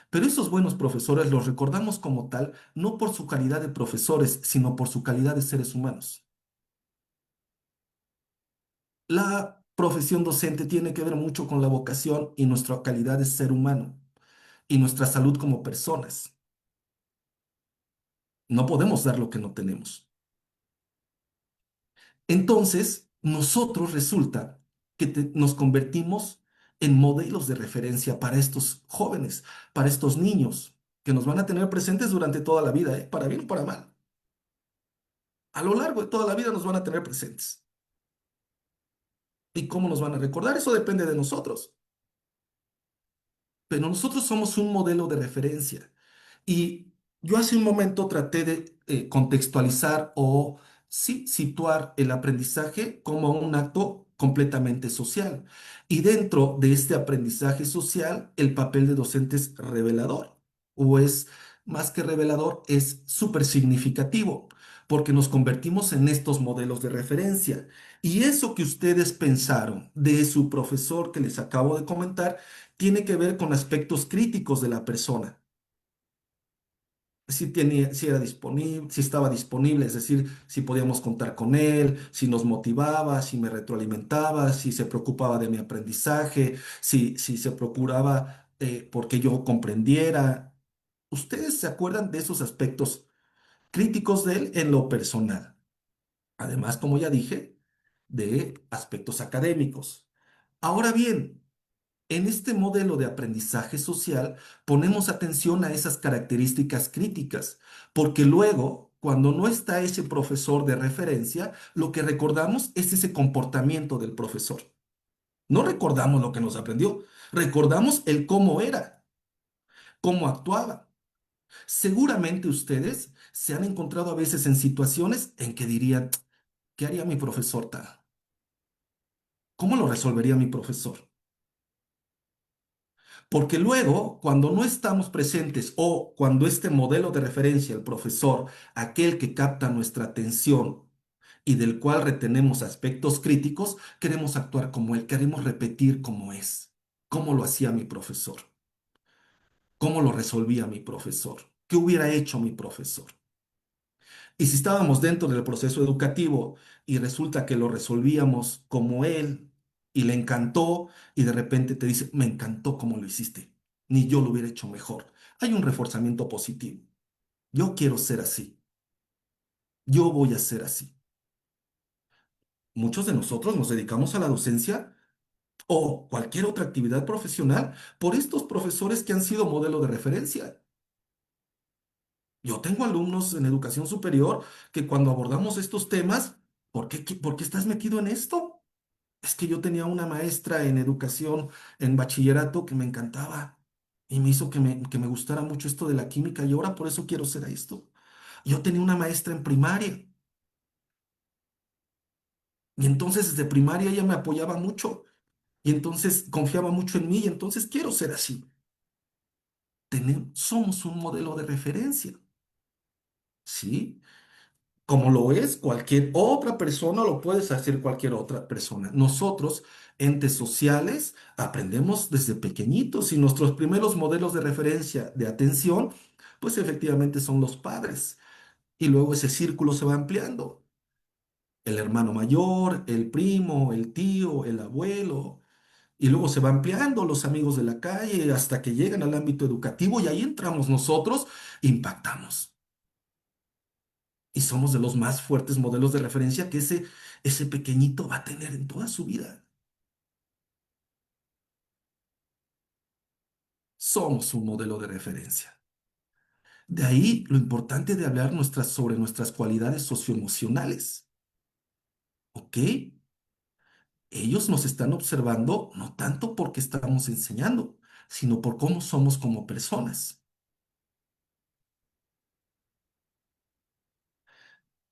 B: Pero esos buenos profesores los recordamos como tal, no por su calidad de profesores, sino por su calidad de seres humanos. La profesión docente tiene que ver mucho con la vocación y nuestra calidad de ser humano y nuestra salud como personas. No podemos dar lo que no tenemos. Entonces, nosotros resulta que nos convertimos en modelos de referencia para estos jóvenes, para estos niños, que nos van a tener presentes durante toda la vida, ¿eh? Para bien o para mal. A lo largo de toda la vida nos van a tener presentes. ¿Y cómo nos van a recordar? Eso depende de nosotros. Pero nosotros somos un modelo de referencia. Y yo hace un momento traté de contextualizar o sí, situar el aprendizaje como un acto completamente social. Y dentro de este aprendizaje social, el papel de docente es revelador, o es más que revelador, es súper significativo, porque nos convertimos en estos modelos de referencia. Y eso que ustedes pensaron de su profesor que les acabo de comentar, tiene que ver con aspectos críticos de la persona. Si tenía, si era disponible, si estaba disponible, es decir, si podíamos contar con él, si nos motivaba, si me retroalimentaba, si se preocupaba de mi aprendizaje, si se procuraba porque yo comprendiera. ¿Ustedes se acuerdan de esos aspectos críticos de él en lo personal? Además, como ya dije, de aspectos académicos. Ahora bien, en este modelo de aprendizaje social ponemos atención a esas características críticas, porque luego, cuando no está ese profesor de referencia, lo que recordamos es ese comportamiento del profesor. No recordamos lo que nos aprendió, recordamos el cómo era, cómo actuaba. Seguramente ustedes se han encontrado a veces en situaciones en que dirían, ¿qué haría mi profesor tal? ¿Cómo lo resolvería mi profesor? Porque luego, cuando no estamos presentes o cuando este modelo de referencia, el profesor, aquel que capta nuestra atención y del cual retenemos aspectos críticos, queremos actuar como él, queremos repetir como es, cómo lo hacía mi profesor, cómo lo resolvía mi profesor, qué hubiera hecho mi profesor. Y si estábamos dentro del proceso educativo y resulta que lo resolvíamos como él y le encantó y de repente te dice, me encantó cómo lo hiciste, ni yo lo hubiera hecho mejor. Hay un reforzamiento positivo. Yo quiero ser así. Yo voy a ser así. Muchos de nosotros nos dedicamos a la docencia o cualquier otra actividad profesional por estos profesores que han sido modelo de referencia. Yo tengo alumnos en educación superior que cuando abordamos estos temas, por qué estás metido en esto? Es que yo tenía una maestra en educación, en bachillerato, que me encantaba y me hizo que me gustara mucho esto de la química y ahora por eso quiero ser esto. Yo tenía una maestra en primaria y entonces desde primaria ella me apoyaba mucho y entonces confiaba mucho en mí y entonces quiero ser así. Somos un modelo de referencia, ¿sí? Como lo es cualquier otra persona, lo puedes hacer cualquier otra persona. Nosotros, entes sociales, aprendemos desde pequeñitos y nuestros primeros modelos de referencia de atención, pues efectivamente son los padres. Y luego ese círculo se va ampliando. El hermano mayor, el primo, el tío, el abuelo. Y luego se va ampliando los amigos de la calle hasta que llegan al ámbito educativo y ahí entramos nosotros, impactamos. Y somos de los más fuertes modelos de referencia que ese pequeñito va a tener en toda su vida. Somos un modelo de referencia. De ahí lo importante de hablar sobre nuestras cualidades socioemocionales. ¿Ok? Ellos nos están observando no tanto porque estamos enseñando, sino por cómo somos como personas.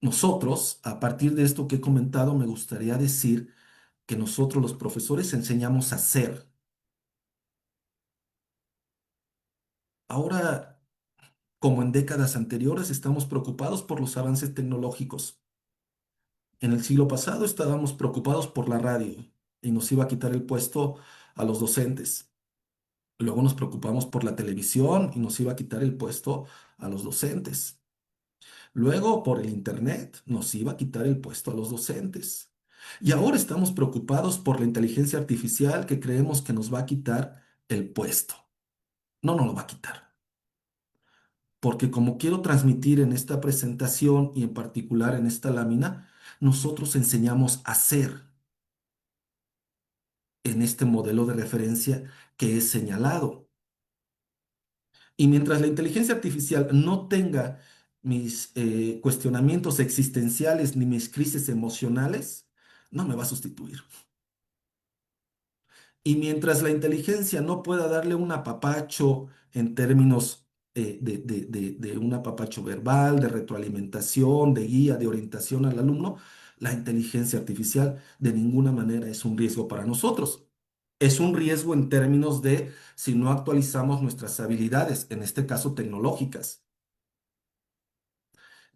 B: Nosotros, a partir de esto que he comentado, me gustaría decir que nosotros los profesores enseñamos a ser. Ahora, como en décadas anteriores, estamos preocupados por los avances tecnológicos. En el siglo pasado estábamos preocupados por la radio y nos iba a quitar el puesto a los docentes. Luego nos preocupamos por la televisión y nos iba a quitar el puesto a los docentes. Luego por el internet nos iba a quitar el puesto a los docentes. Y ahora estamos preocupados por la inteligencia artificial que creemos que nos va a quitar el puesto. No nos lo va a quitar. Porque como quiero transmitir en esta presentación y en particular en esta lámina, nosotros enseñamos a ser en este modelo de referencia que es señalado. Y mientras la inteligencia artificial no tenga mis cuestionamientos existenciales ni mis crisis emocionales, no me va a sustituir. Y mientras la inteligencia no pueda darle un apapacho en términos de un apapacho verbal, de retroalimentación, de guía, de orientación al alumno, la inteligencia artificial de ninguna manera es un riesgo para nosotros. Es un riesgo en términos de si no actualizamos nuestras habilidades, en este caso tecnológicas.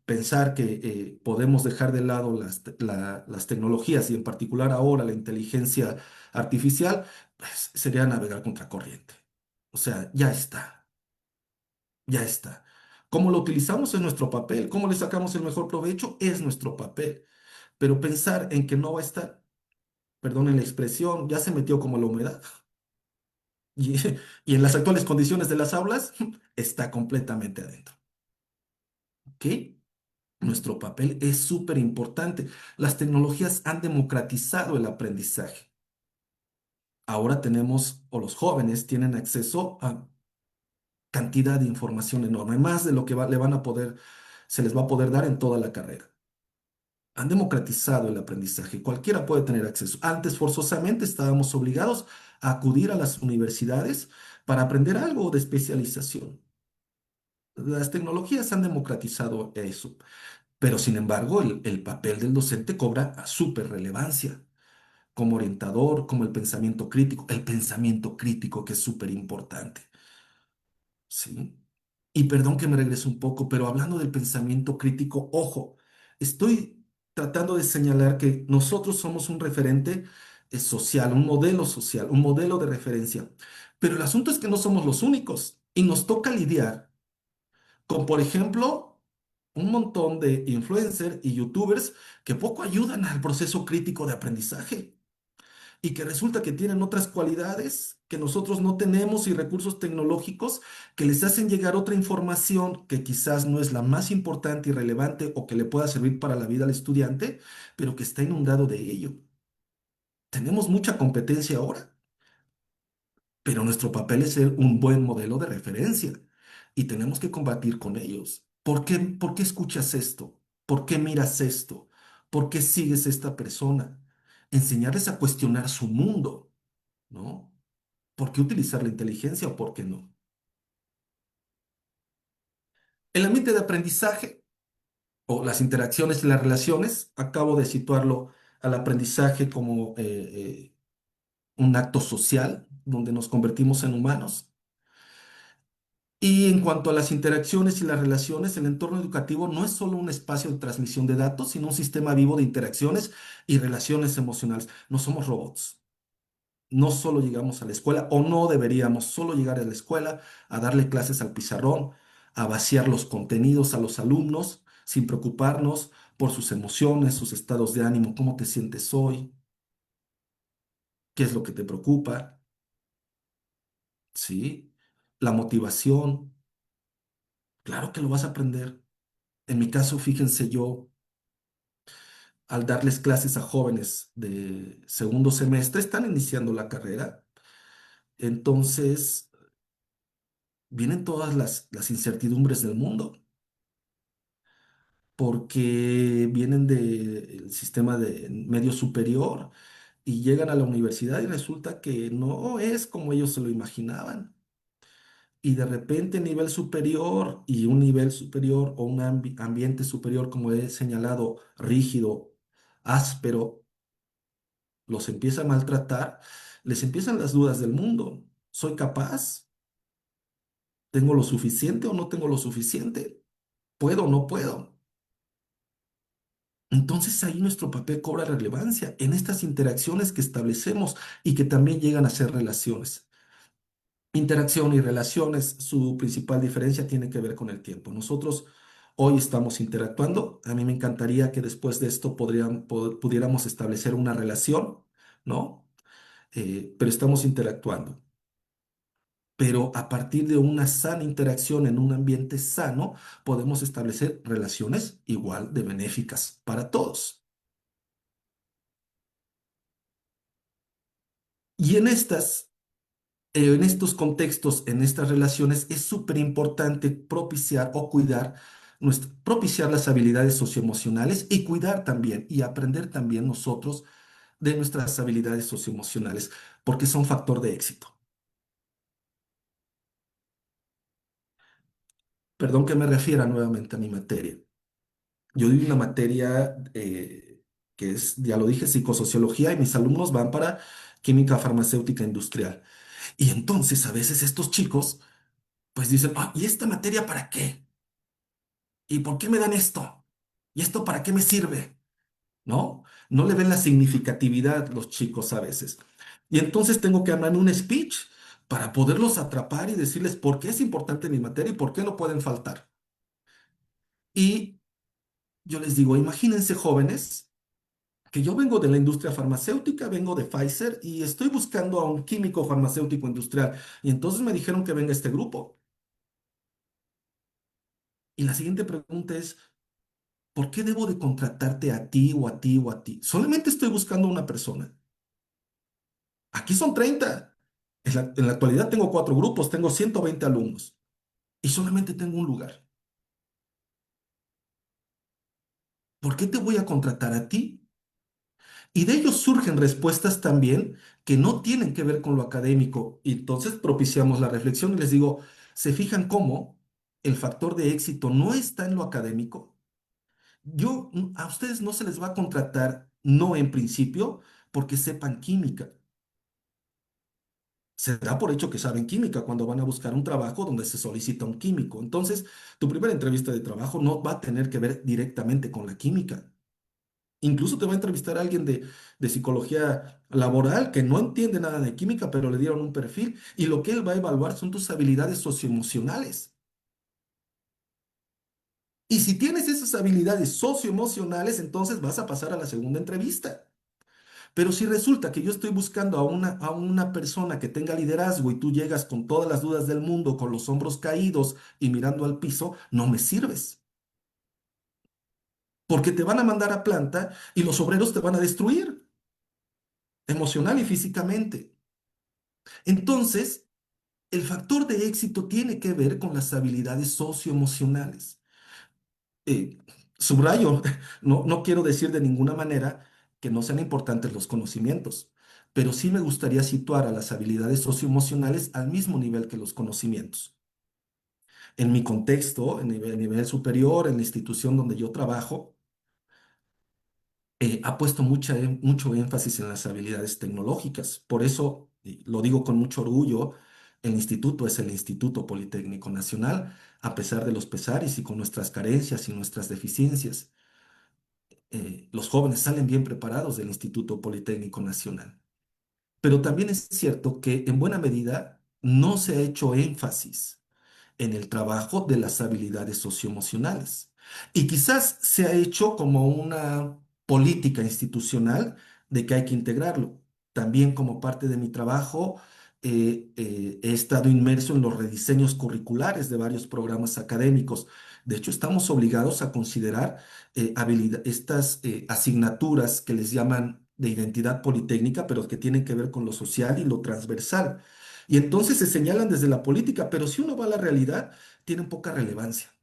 B: Pensar que podemos dejar de lado las tecnologías y en particular ahora la inteligencia artificial, pues sería navegar contra corriente. O sea, ya está, ya está. ¿Cómo lo utilizamos es nuestro papel? ¿Cómo le sacamos el mejor provecho? Es nuestro papel. Pero pensar en que no va a estar, perdonen la expresión, ya se metió como la humedad. Y, y en las actuales condiciones de las aulas, está completamente adentro. ¿Ok? Nuestro papel es súper importante. Las tecnologías han democratizado el aprendizaje. Ahora tenemos, o los jóvenes tienen acceso a cantidad de información enorme, más de lo que le van a poder, se les va a poder dar en toda la carrera. Han democratizado el aprendizaje. Cualquiera puede tener acceso. Antes, forzosamente, estábamos obligados a acudir a las universidades para aprender algo de especialización. Las tecnologías han democratizado eso. Pero sin embargo, el papel del docente cobra súper relevancia como orientador, como el pensamiento crítico que es súper importante, ¿sí? Y perdón que me regrese un poco, pero hablando del pensamiento crítico, ojo, estoy tratando de señalar que nosotros somos un referente social, un modelo de referencia, pero el asunto es que no somos los únicos y nos toca lidiar con, por ejemplo, un montón de influencers y youtubers que poco ayudan al proceso crítico de aprendizaje y que resulta que tienen otras cualidades que nosotros no tenemos y recursos tecnológicos que les hacen llegar otra información que quizás no es la más importante y relevante o que le pueda servir para la vida al estudiante, pero que está inundado de ello. Tenemos mucha competencia ahora, pero nuestro papel es ser un buen modelo de referencia y tenemos que combatir con ellos. Por qué escuchas esto? ¿Por qué miras esto? ¿Por qué sigues a esta persona? Enseñarles a cuestionar su mundo, ¿no? ¿Por qué utilizar la inteligencia o por qué no? El ambiente de aprendizaje o las interacciones y las relaciones, acabo de situarlo al aprendizaje como un acto social donde nos convertimos en humanos. Y en cuanto a las interacciones y las relaciones, el entorno educativo no es solo un espacio de transmisión de datos, sino un sistema vivo de interacciones y relaciones emocionales. No somos robots. No solo llegamos a la escuela, o no deberíamos solo llegar a la escuela a darle clases al pizarrón, a vaciar los contenidos a los alumnos, sin preocuparnos por sus emociones, sus estados de ánimo, cómo te sientes hoy, qué es lo que te preocupa, ¿sí? La motivación, claro que lo vas a aprender. En mi caso, fíjense yo, al darles clases a jóvenes de segundo semestre, están iniciando la carrera, entonces vienen todas las incertidumbres del mundo, porque vienen del sistema de medio superior y llegan a la universidad y resulta que no es como ellos se lo imaginaban. Y de repente nivel superior y un nivel superior o un ambiente superior, como he señalado, rígido, áspero, los empieza a maltratar, les empiezan las dudas del mundo. ¿Soy capaz? ¿Tengo lo suficiente o no tengo lo suficiente? ¿Puedo o no puedo? Entonces ahí nuestro papel cobra relevancia en estas interacciones que establecemos y que también llegan a ser relaciones. Interacción y relaciones, su principal diferencia tiene que ver con el tiempo. Nosotros hoy estamos interactuando. A mí me encantaría que después de esto pudiéramos establecer una relación, ¿no? Pero estamos interactuando. Pero a partir de una sana interacción en un ambiente sano, podemos establecer relaciones igual de benéficas para todos. Y en estos contextos, en estas relaciones, es súper importante propiciar o cuidar, propiciar las habilidades socioemocionales y cuidar también y aprender también nosotros de nuestras habilidades socioemocionales, porque son factor de éxito. Perdón que me refiera nuevamente a mi materia. Yo doy una materia que es, ya lo dije, psicosociología y mis alumnos van para química farmacéutica industrial. Y entonces a veces estos chicos pues dicen, "Ah, ¿y esta materia para qué? ¿Y por qué me dan esto? ¿Y esto para qué me sirve?" ¿No? No le ven la significatividad los chicos a veces. Y entonces tengo que armar un speech para poderlos atrapar y decirles por qué es importante mi materia y por qué no pueden faltar. Y yo les digo, imagínense jóvenes, que yo vengo de la industria farmacéutica, vengo de Pfizer y estoy buscando a un químico farmacéutico industrial. Y entonces me dijeron que venga este grupo. Y la siguiente pregunta es, ¿por qué debo de contratarte a ti o a ti o a ti? Solamente estoy buscando una persona. Aquí son 30. En la actualidad tengo 4 grupos, tengo 120 alumnos y solamente tengo un lugar. ¿Por qué te voy a contratar a ti? Y de ellos surgen respuestas también que no tienen que ver con lo académico. Y entonces propiciamos la reflexión y les digo, ¿se fijan cómo el factor de éxito no está en lo académico? A ustedes no se les va a contratar, no en principio, porque sepan química. Se da por hecho que saben química cuando van a buscar un trabajo donde se solicita un químico. Entonces, tu primera entrevista de trabajo no va a tener que ver directamente con la química. Incluso te va a entrevistar alguien de psicología laboral que no entiende nada de química, pero le dieron un perfil y lo que él va a evaluar son tus habilidades socioemocionales. Y si tienes esas habilidades socioemocionales, entonces vas a pasar a la segunda entrevista. Pero si resulta que yo estoy buscando a una persona que tenga liderazgo y tú llegas con todas las dudas del mundo, con los hombros caídos y mirando al piso, no me sirves. Porque te van a mandar a planta y los obreros te van a destruir emocional y físicamente. Entonces, el factor de éxito tiene que ver con las habilidades socioemocionales. Eh, Subrayo, no quiero decir de ninguna manera que no sean importantes los conocimientos, pero sí me gustaría situar a las habilidades socioemocionales al mismo nivel que los conocimientos. En mi contexto, en nivel superior, en la institución donde yo trabajo, ha puesto mucho énfasis en las habilidades tecnológicas. Por eso, y lo digo con mucho orgullo, el instituto es el Instituto Politécnico Nacional, a pesar de los pesares y con nuestras carencias y nuestras deficiencias. Los jóvenes salen bien preparados del Instituto Politécnico Nacional. Pero también es cierto que en buena medida no se ha hecho énfasis en el trabajo de las habilidades socioemocionales. Y quizás se ha hecho como una política institucional de que hay que integrarlo. También como parte de mi trabajo, he estado inmerso en los rediseños curriculares de varios programas académicos. De hecho, estamos obligados a considerar estas asignaturas que les llaman de identidad politécnica, pero que tienen que ver con lo social y lo transversal. Y entonces se señalan desde la política, pero si uno va a la realidad, tienen poca relevancia,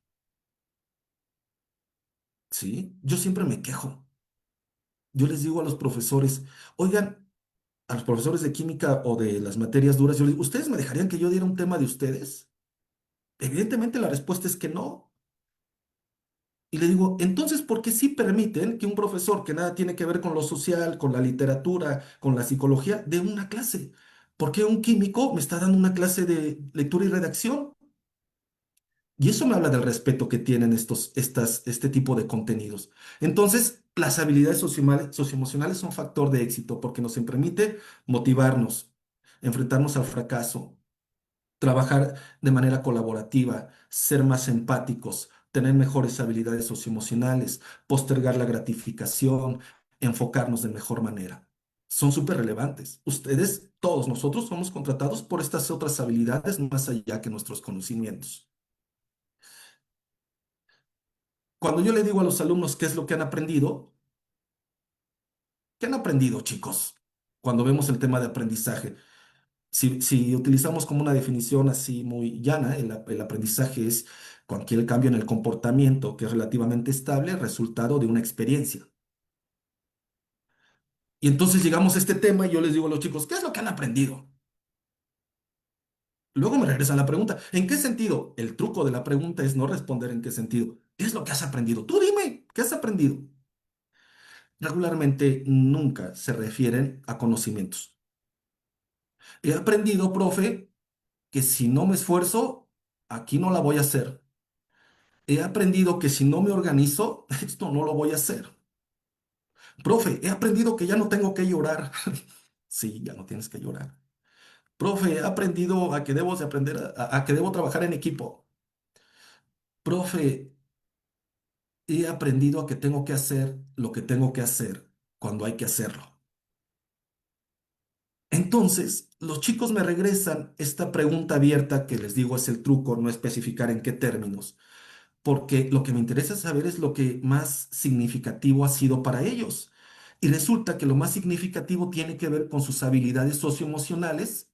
B: ¿sí? Yo siempre me quejo. Yo les digo a los profesores, oigan, a los profesores de química o de las materias duras, yo les digo, ¿ustedes me dejarían que yo diera un tema de ustedes? Evidentemente la respuesta es que no. Y le digo, entonces, ¿por qué sí permiten que un profesor que nada tiene que ver con lo social, con la literatura, con la psicología, dé una clase? ¿Por qué un químico me está dando una clase de lectura y redacción? Y eso me habla del respeto que tienen este tipo de contenidos. Entonces, las habilidades socioemocionales son factor de éxito porque nos permite motivarnos, enfrentarnos al fracaso, trabajar de manera colaborativa, ser más empáticos, tener mejores habilidades socioemocionales, postergar la gratificación, enfocarnos de mejor manera. Son súper relevantes. Ustedes, todos nosotros, somos contratados por estas otras habilidades más allá que nuestros conocimientos. Cuando yo le digo a los alumnos qué es lo que han aprendido, ¿qué han aprendido, chicos? cuando vemos el tema de aprendizaje. Si utilizamos como una definición así muy llana, el aprendizaje es cualquier cambio en el comportamiento que es relativamente estable, resultado de una experiencia. Y entonces llegamos a este tema y yo les digo a los chicos, ¿qué es lo que han aprendido? Luego me regresan la pregunta, ¿en qué sentido? El truco de la pregunta es no responder en qué sentido. ¿Qué es lo que has aprendido? Tú dime, ¿qué has aprendido? Regularmente nunca se refieren a conocimientos. He aprendido, profe, que si no me esfuerzo, aquí no la voy a hacer. He aprendido que si no me organizo, esto no lo voy a hacer. Profe, he aprendido que ya no tengo que llorar. Sí, ya no tienes que llorar. Profe, he aprendido a que debo de aprender a que debo trabajar en equipo. Profe, he aprendido a que tengo que hacer lo que tengo que hacer cuando hay que hacerlo. Entonces, los chicos me regresan esta pregunta abierta que les digo es el truco, no especificar en qué términos, porque lo que me interesa saber es lo que más significativo ha sido para ellos. Y resulta que lo más significativo tiene que ver con sus habilidades socioemocionales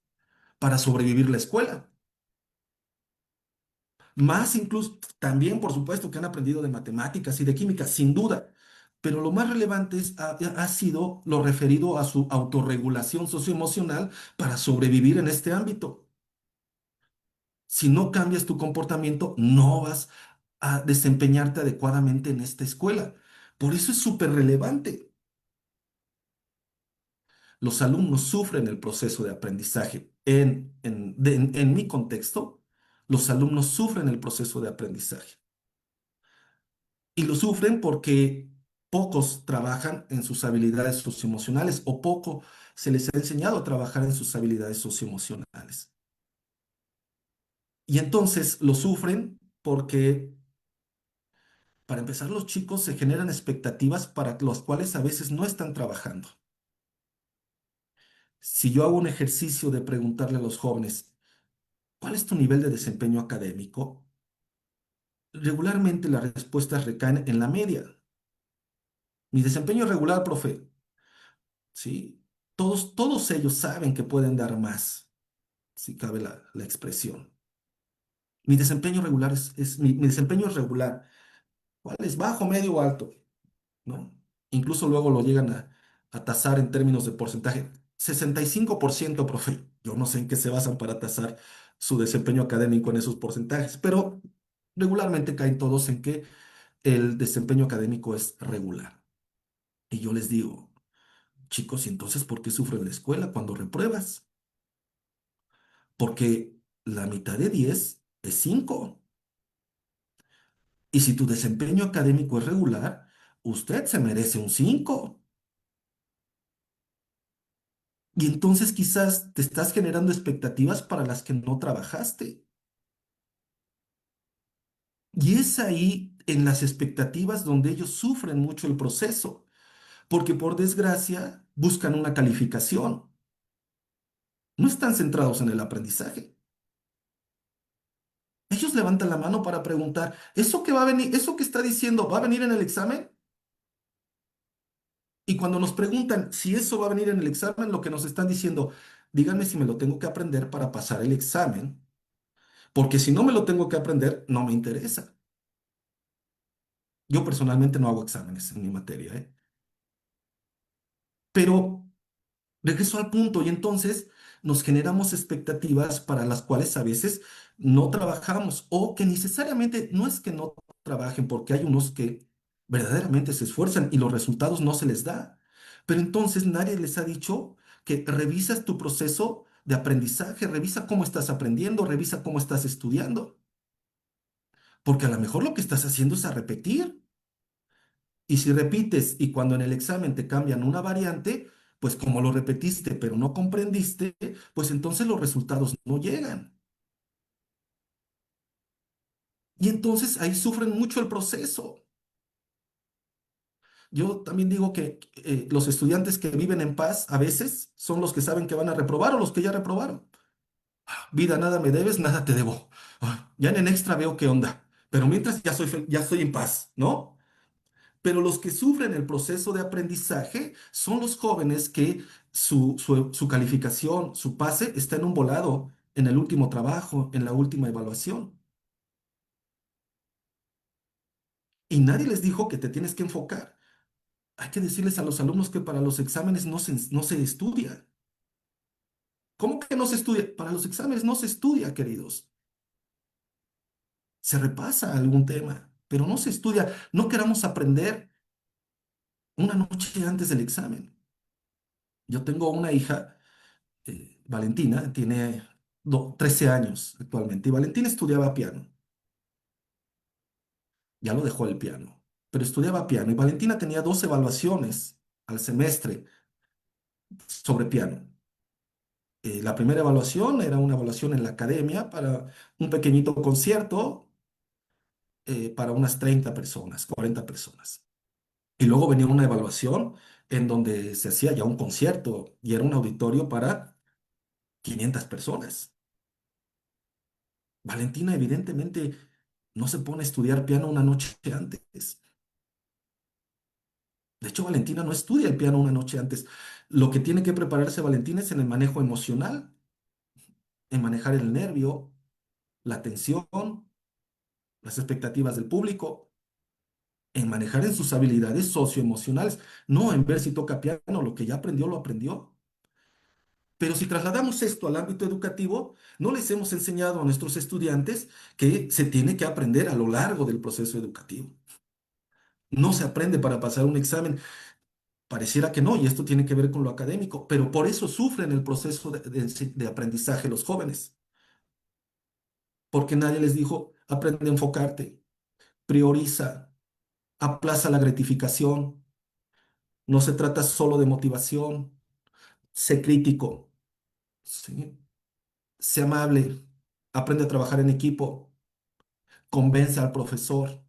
B: para sobrevivir la escuela. Más incluso, también por supuesto que han aprendido de matemáticas y de química, sin duda. Pero lo más relevante ha sido lo referido a su autorregulación socioemocional para sobrevivir en este ámbito. Si no cambias tu comportamiento, no vas a desempeñarte adecuadamente en esta escuela. Por eso es súper relevante. Los alumnos sufren el proceso de aprendizaje. En mi contexto, los alumnos sufren el proceso de aprendizaje. Y lo sufren porque pocos trabajan en sus habilidades socioemocionales o poco se les ha enseñado a trabajar en sus habilidades socioemocionales. Y entonces lo sufren porque, para empezar, los chicos se generan expectativas para las cuales a veces no están trabajando. Si yo hago un ejercicio de preguntarle a los jóvenes, ¿cuál es tu nivel de desempeño académico? Regularmente las respuestas recaen en la media. Mi desempeño es regular, profe. ¿Sí? Todos ellos saben que pueden dar más, si cabe la expresión. Mi desempeño regular mi desempeño es regular. ¿Cuál es? Bajo, medio o alto, ¿no? Incluso luego lo llegan a tasar en términos de porcentaje. 65%, profe. Yo no sé en qué se basan para tasar su desempeño académico en esos porcentajes, pero regularmente caen todos en que el desempeño académico es regular. Y yo les digo, chicos, ¿y entonces por qué sufren la escuela cuando repruebas? Porque la mitad de 10 es 5. Y si tu desempeño académico es regular, usted se merece un 5. Y entonces quizás te estás generando expectativas para las que no trabajaste. Y es ahí en las expectativas donde ellos sufren mucho el proceso, porque por desgracia buscan una calificación. No están centrados en el aprendizaje. Ellos levantan la mano para preguntar, ¿eso que va a venir, eso que está diciendo, va a venir en el examen? Y cuando nos preguntan si eso va a venir en el examen, lo que nos están diciendo, díganme si me lo tengo que aprender para pasar el examen, porque si no me lo tengo que aprender, no me interesa. Yo personalmente no hago exámenes en mi materia, ¿eh? Pero regreso al punto y entonces nos generamos expectativas para las cuales a veces no trabajamos o que necesariamente no es que no trabajen porque hay unos que verdaderamente se esfuerzan y los resultados no se les da. Pero entonces nadie les ha dicho que revisas tu proceso de aprendizaje, revisa cómo estás aprendiendo, revisa cómo estás estudiando, porque a lo mejor lo que estás haciendo es a repetir. Y si repites y cuando en el examen te cambian una variante, pues como lo repetiste pero no comprendiste, pues entonces los resultados no llegan. Y entonces ahí sufren mucho el proceso. Yo también digo que los estudiantes que viven en paz a veces son los que saben que van a reprobar o los que ya reprobaron. Vida, nada me debes, nada te debo. Ya en el extra veo qué onda. Pero mientras ya ya estoy en paz, ¿no? Pero los que sufren el proceso de aprendizaje son los jóvenes que su calificación, su pase está en un volado, en el último trabajo, en la última evaluación. Y nadie les dijo que te tienes que enfocar. Hay que decirles a los alumnos que para los exámenes no se estudia. ¿Cómo que no se estudia? Para los exámenes no se estudia, queridos. Se repasa algún tema, pero no se estudia. No queramos aprender una noche antes del examen. Yo tengo una hija, Valentina, tiene 13 años actualmente, y Valentina estudiaba piano. Ya lo dejó el piano, pero estudiaba piano, y Valentina tenía 2 evaluaciones al semestre sobre piano. La primera evaluación era una evaluación en la academia para un pequeñito concierto para unas 30 personas, 40 personas. Y luego venía una evaluación en donde se hacía ya un concierto y era un auditorio para 500 personas. Valentina evidentemente no se pone a estudiar piano una noche antes. De hecho, Valentina no estudia el piano una noche antes. Lo que tiene que prepararse Valentina es en el manejo emocional, en manejar el nervio, la tensión, las expectativas del público, en manejar en sus habilidades socioemocionales, no en ver si toca piano, lo que ya aprendió, lo aprendió. Pero si trasladamos esto al ámbito educativo, no les hemos enseñado a nuestros estudiantes que se tiene que aprender a lo largo del proceso educativo. No se aprende para pasar un examen. Pareciera que no, y esto tiene que ver con lo académico, pero por eso sufren el proceso de aprendizaje los jóvenes, porque nadie les dijo, aprende a enfocarte, prioriza, aplaza la gratificación, no se trata solo de motivación, sé crítico, ¿sí? Sé amable, aprende a trabajar en equipo, convence al profesor,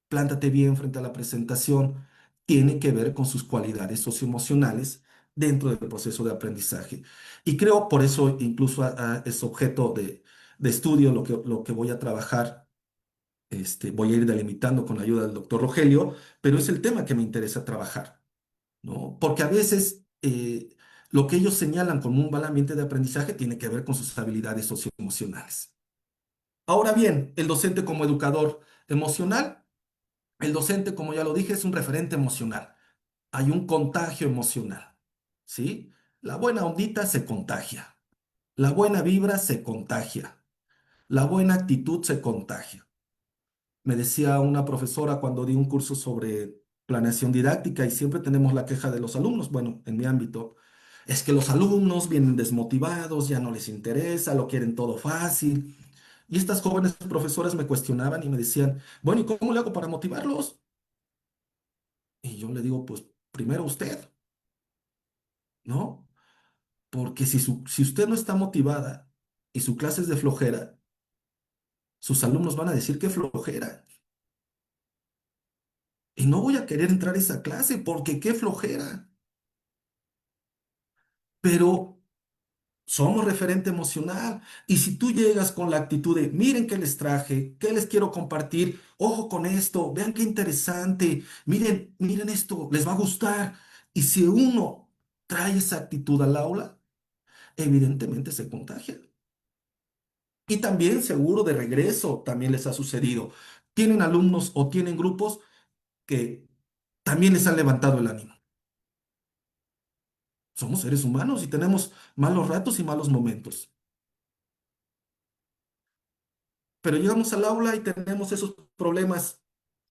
B: plántate bien frente a la presentación, tiene que ver con sus cualidades socioemocionales dentro del proceso de aprendizaje. Y creo, por eso incluso es objeto de estudio lo que voy a trabajar. Voy a ir delimitando con la ayuda del doctor Rogelio, pero es el tema que me interesa trabajar, ¿no? Porque a veces lo que ellos señalan como un mal ambiente de aprendizaje tiene que ver con sus habilidades socioemocionales. Ahora bien, el docente como educador emocional, el docente, como ya lo dije, es un referente emocional. Hay un contagio emocional, ¿sí? La buena ondita se contagia, la buena vibra se contagia, la buena actitud se contagia. Me decía una profesora cuando di un curso sobre planeación didáctica y siempre tenemos la queja de los alumnos, bueno, en mi ámbito, es que los alumnos vienen desmotivados, ya no les interesa, lo quieren todo fácil. Y estas jóvenes profesoras me cuestionaban y me decían, bueno, ¿y cómo le hago para motivarlos? Y yo le digo, pues primero usted, ¿no? Porque si usted no está motivada y su clase es de flojera, sus alumnos van a decir que flojera. Y no voy a querer entrar a esa clase porque qué flojera. Pero somos referente emocional. Y si tú llegas con la actitud de, miren qué les traje, qué les quiero compartir, ojo con esto, vean qué interesante, miren, miren esto, les va a gustar. Y si uno trae esa actitud al aula, evidentemente se contagia. Y también seguro de regreso también les ha sucedido. Tienen alumnos o tienen grupos que también les han levantado el ánimo. Somos seres humanos y tenemos malos ratos y malos momentos. Pero llegamos al aula y tenemos esos problemas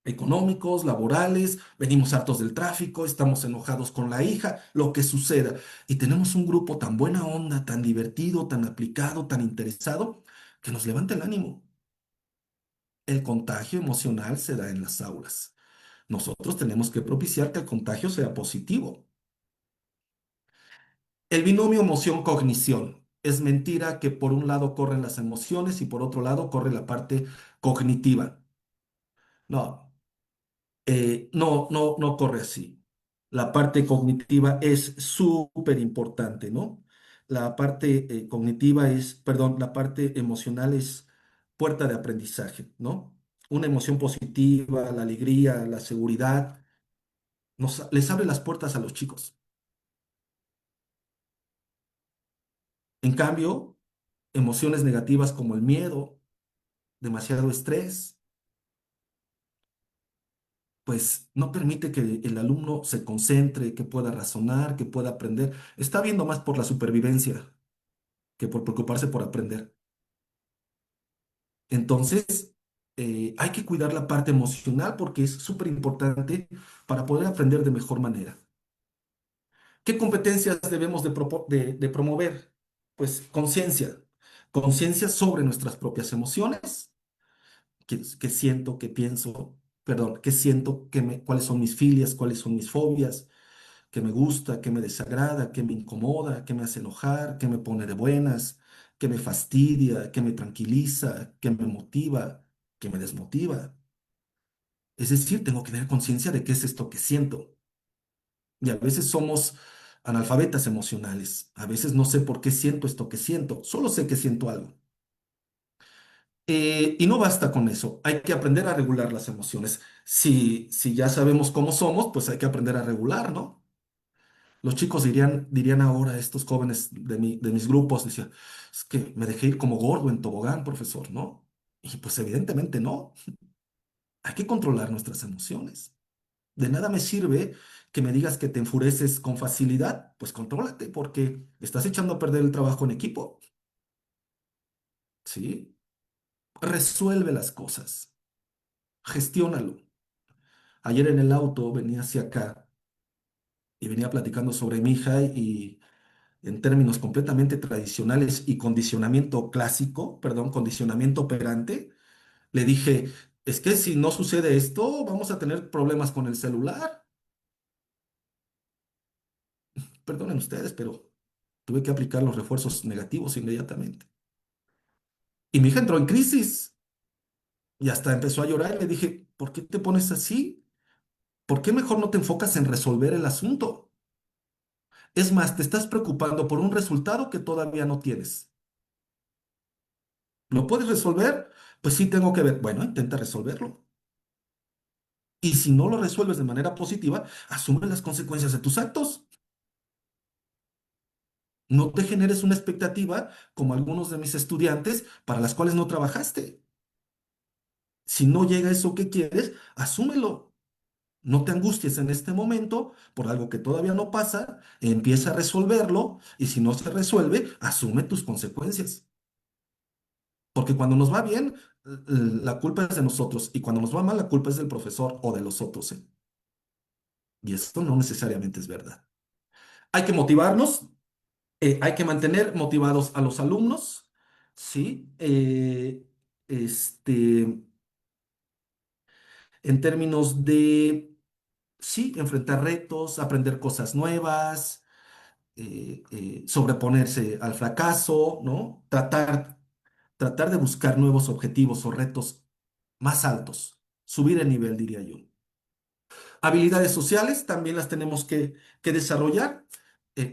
B: económicos, laborales, venimos hartos del tráfico, estamos enojados con la hija, lo que suceda. Y tenemos un grupo tan buena onda, tan divertido, tan aplicado, tan interesado, que nos levanta el ánimo. El contagio emocional se da en las aulas. Nosotros tenemos que propiciar que el contagio sea positivo. El binomio emoción-cognición. Es mentira que por un lado corren las emociones y por otro lado corre la parte cognitiva. No, no corre así. La parte cognitiva es súper importante, ¿no? La parte cognitiva es, perdón, la parte emocional es puerta de aprendizaje, ¿no? una emoción positiva, la alegría, la seguridad, les abre las puertas a los chicos. En cambio, emociones negativas como el miedo, demasiado estrés, pues no permite que el alumno se concentre, que pueda razonar, que pueda aprender. Está viendo más por la supervivencia que por preocuparse por aprender. Entonces, hay que cuidar la parte emocional porque es súper importante para poder aprender de mejor manera. ¿Qué competencias debemos de promover? Pues conciencia, conciencia sobre nuestras propias emociones, qué siento, qué pienso, perdón, qué siento, cuáles son mis filias, cuáles son mis fobias, qué me gusta, qué me desagrada, qué me incomoda, qué me hace enojar, qué me pone de buenas, qué me fastidia, qué me tranquiliza, qué me motiva, qué me desmotiva. Es decir, tengo que tener conciencia de qué es esto que siento. Y a veces somos analfabetas emocionales. A veces no sé por qué siento esto que siento. Solo sé que siento algo. Y no basta con eso. Hay que aprender a regular las emociones. Si ya sabemos cómo somos, pues hay que aprender a regular, ¿no? Los chicos dirían ahora, estos jóvenes de mis grupos, decían, es que me dejé ir como gordo en tobogán, profesor, ¿no? Y pues evidentemente no. Hay que controlar nuestras emociones. De nada me sirve que me digas que te enfureces con facilidad, pues contrólate porque estás echando a perder el trabajo en equipo, ¿sí? Resuelve las cosas, gestiónalo. Ayer en el auto venía hacia acá y venía platicando sobre mi hija y en términos completamente tradicionales y condicionamiento clásico, perdón, condicionamiento operante, le dije, es que si no sucede esto, vamos a tener problemas con el celular. Perdonen ustedes, pero tuve que aplicar los refuerzos negativos inmediatamente. Y mi hija entró en crisis y hasta empezó a llorar. Le dije, ¿por qué te pones así? ¿Por qué mejor no te enfocas en resolver el asunto? Es más, te estás preocupando por un resultado que todavía no tienes. ¿Lo puedes resolver? Pues sí, tengo que ver. Bueno, intenta resolverlo. Y si no lo resuelves de manera positiva, asume las consecuencias de tus actos. No te generes una expectativa como algunos de mis estudiantes para las cuales no trabajaste. Si no llega eso que quieres, asúmelo. No te angusties en este momento por algo que todavía no pasa, empieza a resolverlo y si no se resuelve, asume tus consecuencias. Porque cuando nos va bien, la culpa es de nosotros y cuando nos va mal, la culpa es del profesor o de los otros, ¿eh? Y esto no necesariamente es verdad. Hay que motivarnos, hay que mantener motivados a los alumnos, ¿sí? Este, en términos de, sí, enfrentar retos, aprender cosas nuevas, sobreponerse al fracaso, ¿no? Tratar de buscar nuevos objetivos o retos más altos, subir el nivel, diría yo. Habilidades sociales también las tenemos que desarrollar,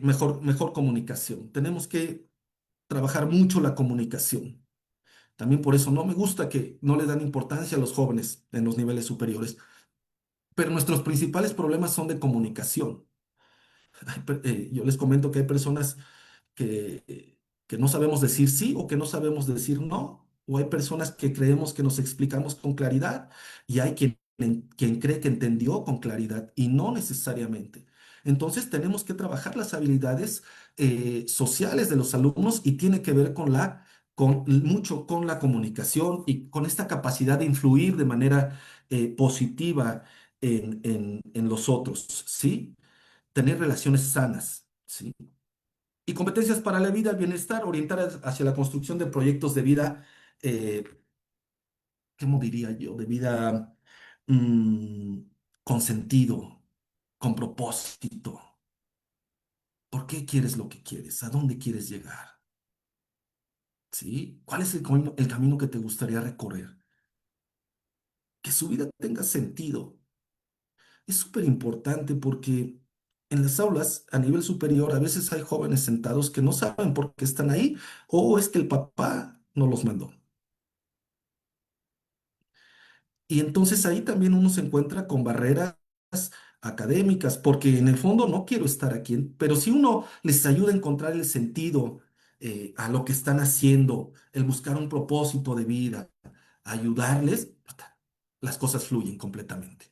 B: mejor comunicación. Tenemos que trabajar mucho la comunicación. También por eso no me gusta que no le dan importancia a los jóvenes en los niveles superiores, pero nuestros principales problemas son de comunicación. Yo les comento que hay personas que no sabemos decir sí o que no sabemos decir no, o hay personas que creemos que nos explicamos con claridad y hay quien cree que entendió con claridad y no necesariamente. Entonces tenemos que trabajar las habilidades sociales de los alumnos y tiene que ver mucho con la comunicación y con esta capacidad de influir de manera positiva en los otros, ¿sí? Tener relaciones sanas, ¿sí? Y competencias para la vida, el bienestar, orientadas hacia la construcción de proyectos de vida, eh, ¿cómo diría yo? De vida mm, con sentido, con propósito. ¿Por qué quieres lo que quieres? ¿A dónde quieres llegar? ¿Sí? ¿Cuál es el camino que te gustaría recorrer? Que su vida tenga sentido. Es súper importante porque en las aulas a nivel superior a veces hay jóvenes sentados que no saben por qué están ahí o es que el papá no los mandó. Y entonces ahí también uno se encuentra con barreras académicas, porque en el fondo no quiero estar aquí, pero si uno les ayuda a encontrar el sentido a lo que están haciendo, el buscar un propósito de vida, ayudarles, las cosas fluyen completamente.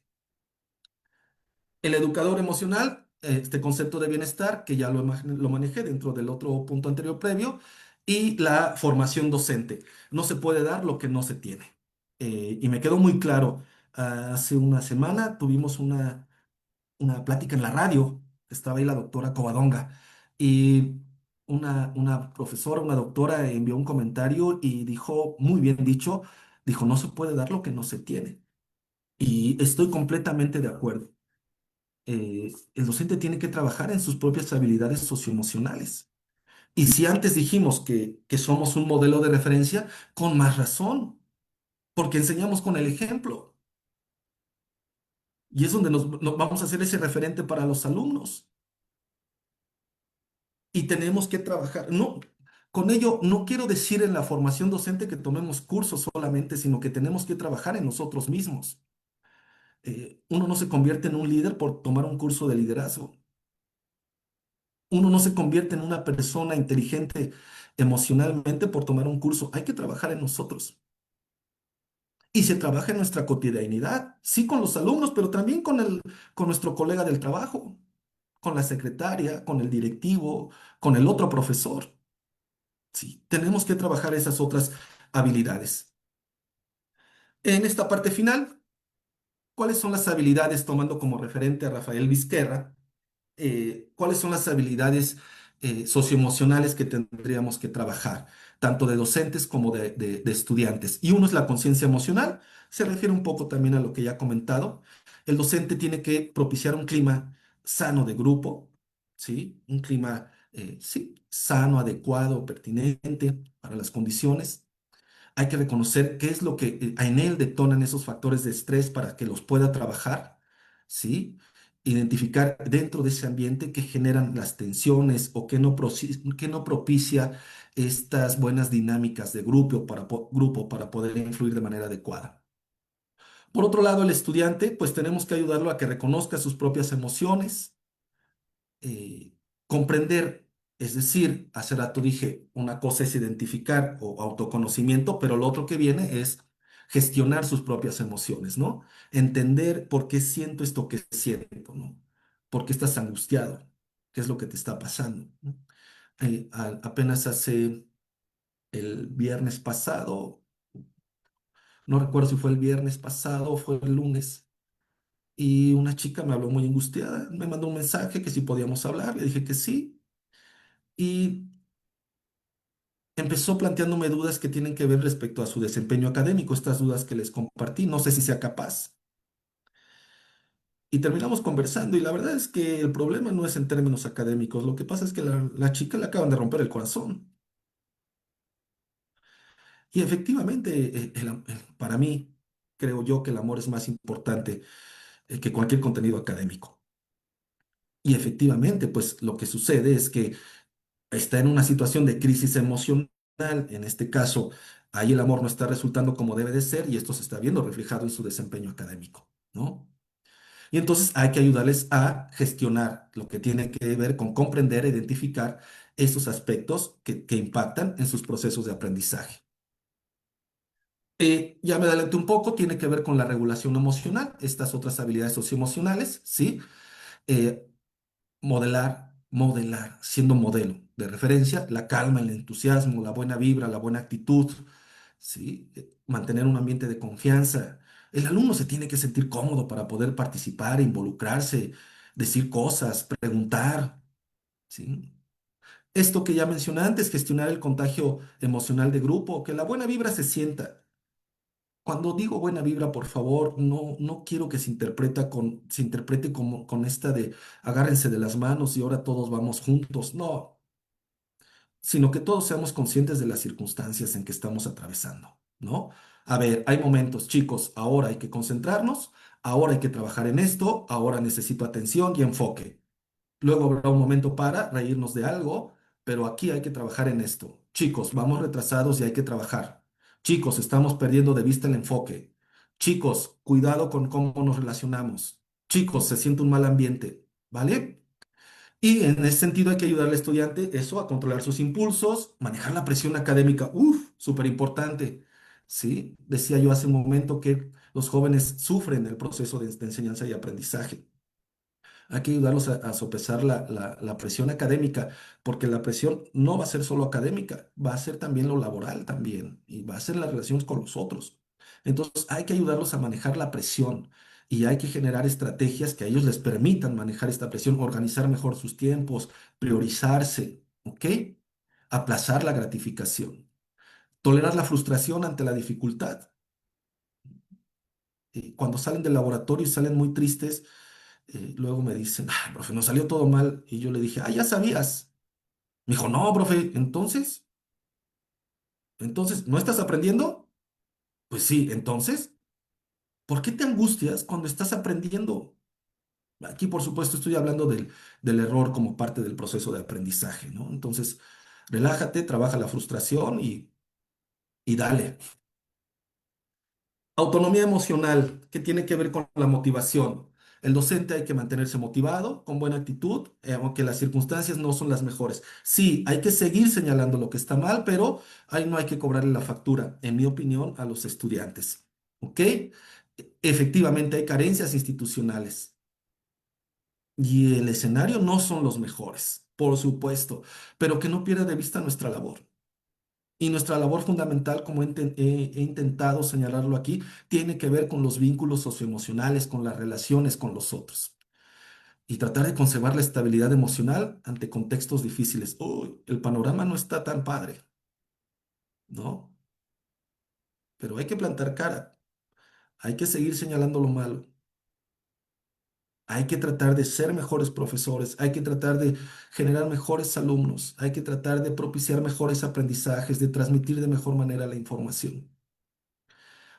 B: El educador emocional, este concepto de bienestar, que ya lo manejé dentro del otro punto anterior previo, y la formación docente. No se puede dar lo que no se tiene. Y me quedó muy claro. Hace una semana tuvimos una plática en la radio. Estaba ahí la doctora Covadonga. Y una profesora, una doctora envió un comentario y dijo, muy bien dicho, dijo, no se puede dar lo que no se tiene. Y estoy completamente de acuerdo. El docente tiene que trabajar en sus propias habilidades socioemocionales. Y si antes dijimos que somos un modelo de referencia, con más razón, porque enseñamos con el ejemplo. Y es donde nos vamos a hacer ese referente para los alumnos. Y tenemos que trabajar. No, con ello no quiero decir en la formación docente que tomemos cursos solamente, sino que tenemos que trabajar en nosotros mismos. Uno no se convierte en un líder por tomar un curso de liderazgo. Uno no se convierte en una persona inteligente emocionalmente por tomar un curso. Hay que trabajar en nosotros. Y se trabaja en nuestra cotidianidad, sí con los alumnos, pero también con nuestro colega del trabajo, con la secretaria, con el directivo, con el otro profesor. Sí, tenemos que trabajar esas otras habilidades. En esta parte final, ¿cuáles son las habilidades, tomando como referente a Rafael Vizquerra? ¿Cuáles son las habilidades socioemocionales que tendríamos que trabajar, tanto de docentes como de estudiantes? Y uno es la conciencia emocional, se refiere un poco también a lo que ya he comentado. El docente tiene que propiciar un clima sano de grupo, ¿sí? Un clima, sí, sano, adecuado, pertinente para las condiciones. Hay que reconocer qué es lo que en él detonan esos factores de estrés para que los pueda trabajar, ¿sí? Identificar dentro de ese ambiente qué generan las tensiones o qué no propicia estas buenas dinámicas de grupo para poder influir de manera adecuada. Por otro lado, el estudiante, pues tenemos que ayudarlo a que reconozca sus propias emociones, eh, comprender, es decir, hace rato dije, una cosa es identificar o autoconocimiento, pero lo otro que viene es gestionar sus propias emociones, ¿no? Entender por qué siento esto que siento, ¿no? ¿Por qué estás angustiado? ¿Qué es lo que te está pasando? ¿No? Apenas hace el viernes pasado, no recuerdo si fue el viernes pasado o fue el lunes, y una chica me habló muy angustiada, me mandó un mensaje que si podíamos hablar, le dije que sí. Y empezó planteándome dudas que tienen que ver respecto a su desempeño académico, estas dudas que les compartí, no sé si sea capaz. Y terminamos conversando y la verdad es que el problema no es en términos académicos, lo que pasa es que la chica le acaban de romper el corazón. Y efectivamente, para mí, creo yo que el amor es más importante que cualquier contenido académico. Y efectivamente, pues lo que sucede es que está en una situación de crisis emocional, en este caso, ahí el amor no está resultando como debe de ser y esto se está viendo reflejado en su desempeño académico, ¿no? Y entonces hay que ayudarles a gestionar lo que tiene que ver con comprender e identificar esos aspectos que impactan en sus procesos de aprendizaje. Ya me adelanté un poco, tiene que ver con la regulación emocional, estas otras habilidades socioemocionales, ¿sí? Eh, modelar, siendo modelo de referencia, la calma, el entusiasmo, la buena vibra, la buena actitud, ¿sí? Mantener un ambiente de confianza. El alumno se tiene que sentir cómodo para poder participar, involucrarse, decir cosas, preguntar, ¿sí? Esto que ya mencioné antes, gestionar el contagio emocional de grupo, que la buena vibra se sienta. Cuando digo buena vibra, por favor, no quiero que se interprete como con esta de agárrense de las manos y ahora todos vamos juntos. No, sino que todos seamos conscientes de las circunstancias en que estamos atravesando, ¿no? A ver, hay momentos, chicos, ahora hay que concentrarnos, ahora hay que trabajar en esto, ahora necesito atención y enfoque. Luego habrá un momento para reírnos de algo, pero aquí hay que trabajar en esto. Chicos, vamos retrasados y hay que trabajar. Chicos, estamos perdiendo de vista el enfoque. Chicos, cuidado con cómo nos relacionamos. Chicos, se siente un mal ambiente, ¿vale? Y en ese sentido hay que ayudar al estudiante, eso, a controlar sus impulsos, manejar la presión académica, uff, súper importante. Sí, decía yo hace un momento que los jóvenes sufren el proceso de enseñanza y aprendizaje. Hay que ayudarlos a sopesar la presión académica, porque la presión no va a ser solo académica, va a ser también lo laboral también, y va a ser las relaciones con los otros. Entonces hay que ayudarlos a manejar la presión y hay que generar estrategias que a ellos les permitan manejar esta presión, organizar mejor sus tiempos, priorizarse, ¿ok? Aplazar la gratificación, tolerar la frustración ante la dificultad. Cuando salen del laboratorio y salen muy tristes, luego me dicen, "Ay, profe, nos salió todo mal". Y yo le dije, ah, ya sabías. Me dijo, no, profe, entonces, ¿no estás aprendiendo? Pues sí, entonces, ¿por qué te angustias cuando estás aprendiendo? Aquí, por supuesto, estoy hablando del error como parte del proceso de aprendizaje, ¿no? Entonces, relájate, trabaja la frustración y dale. Autonomía emocional, que tiene que ver con la motivación. El docente hay que mantenerse motivado, con buena actitud, aunque las circunstancias no son las mejores. Sí, hay que seguir señalando lo que está mal, pero ahí no hay que cobrarle la factura, en mi opinión, a los estudiantes. ¿Ok? Efectivamente, hay carencias institucionales y el escenario no son los mejores, por supuesto, pero que no pierda de vista nuestra labor. Y nuestra labor fundamental, como he intentado señalarlo aquí, tiene que ver con los vínculos socioemocionales, con las relaciones con los otros. Y tratar de conservar la estabilidad emocional ante contextos difíciles. Uy, el panorama no está tan padre, ¿no? Pero hay que plantar cara, hay que seguir señalando lo malo, hay que tratar de ser mejores profesores, hay que tratar de generar mejores alumnos, hay que tratar de propiciar mejores aprendizajes, de transmitir de mejor manera la información.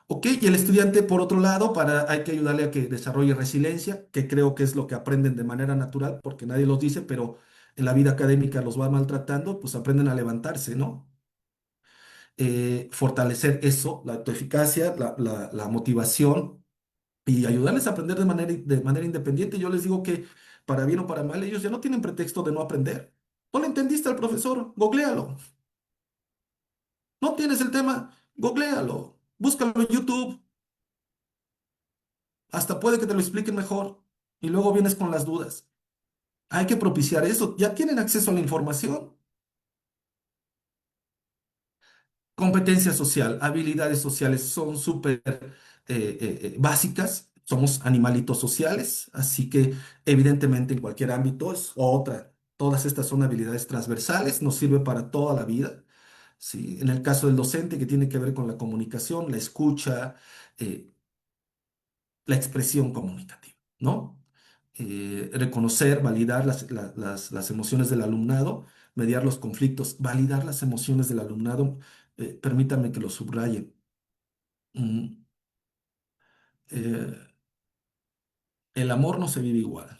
B: Ok, y el estudiante, por otro lado, hay que ayudarle a que desarrolle resiliencia, que creo que es lo que aprenden de manera natural, porque nadie los dice, pero en la vida académica los va maltratando, pues aprenden a levantarse, ¿no? Fortalecer eso, la autoeficacia, la motivación y ayudarles a aprender de manera independiente. Yo les digo que para bien o para mal, ellos ya no tienen pretexto de no aprender. ¿No le entendiste al profesor? Googlealo. ¿No tienes el tema? Googlealo. Búscalo en YouTube. Hasta puede que te lo expliquen mejor y luego vienes con las dudas. Hay que propiciar eso. Ya tienen acceso a la información. Competencia social, habilidades sociales son súper básicas. Somos animalitos sociales, así que evidentemente en cualquier ámbito es otra. Todas estas son habilidades transversales, nos sirve para toda la vida. ¿Sí? En el caso del docente, que tiene que ver con la comunicación, la escucha, eh, la expresión comunicativa, ¿no? Reconocer, validar las emociones del alumnado, mediar los conflictos, validar las emociones del alumnado, permítanme que lo subraye. Mm, eh, el amor no se vive igual.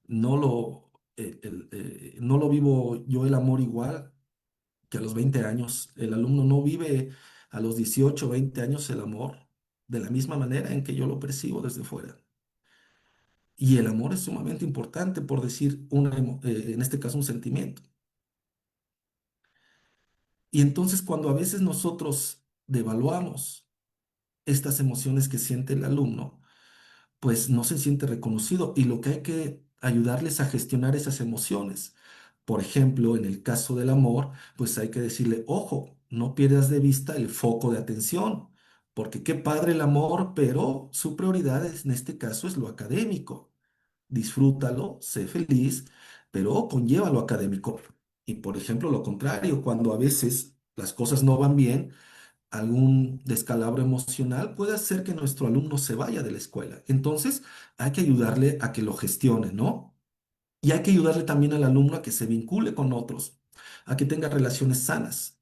B: No lo vivo yo el amor igual que a los 20 años. El alumno no vive a los 18 20 años el amor de la misma manera en que yo lo percibo desde fuera. Y el amor es sumamente importante, por decir en este caso un sentimiento. Y entonces cuando a veces nosotros devaluamos estas emociones que siente el alumno, pues no se siente reconocido y lo que hay que ayudarles a gestionar esas emociones. Por ejemplo, en el caso del amor, pues hay que decirle, ojo, no pierdas de vista el foco de atención, porque qué padre el amor, pero su prioridad en este caso es lo académico. Disfrútalo, sé feliz, pero conlleva lo académico. Y por ejemplo, lo contrario, cuando a veces las cosas no van bien, algún descalabro emocional puede hacer que nuestro alumno se vaya de la escuela. Entonces, hay que ayudarle a que lo gestione, ¿no? Y hay que ayudarle también al alumno a que se vincule con otros, a que tenga relaciones sanas,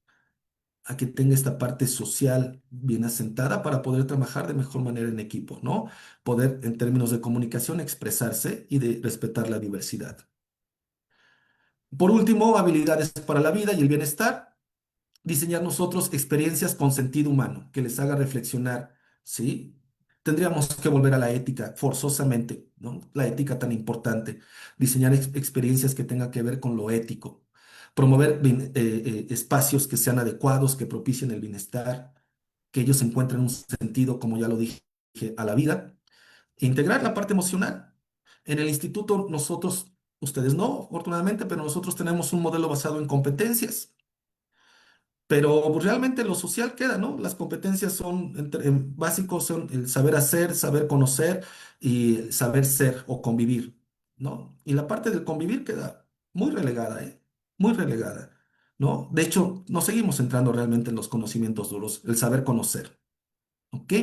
B: a que tenga esta parte social bien asentada para poder trabajar de mejor manera en equipo, ¿no? Poder, en términos de comunicación, expresarse y de respetar la diversidad. Por último, habilidades para la vida y el bienestar. diseñar nosotros experiencias con sentido humano que les haga reflexionar, ¿sí? Tendríamos que volver a la ética forzosamente, ¿no? La ética tan importante, diseñar experiencias que tengan que ver con lo ético, promover espacios que sean adecuados, que propicien el bienestar, que ellos encuentren un sentido, como ya lo dije, a la vida, e integrar la parte emocional. En el instituto nosotros, ustedes no, afortunadamente, pero nosotros tenemos un modelo basado en competencias. Pero pues, realmente lo social queda, ¿no? Las competencias son, en básicos son el saber hacer, saber conocer y saber ser o convivir, ¿no? Y la parte del convivir queda muy relegada, ¿eh? Muy relegada, ¿no? De hecho, nos seguimos centrando realmente en los conocimientos duros, el saber conocer, ¿ok?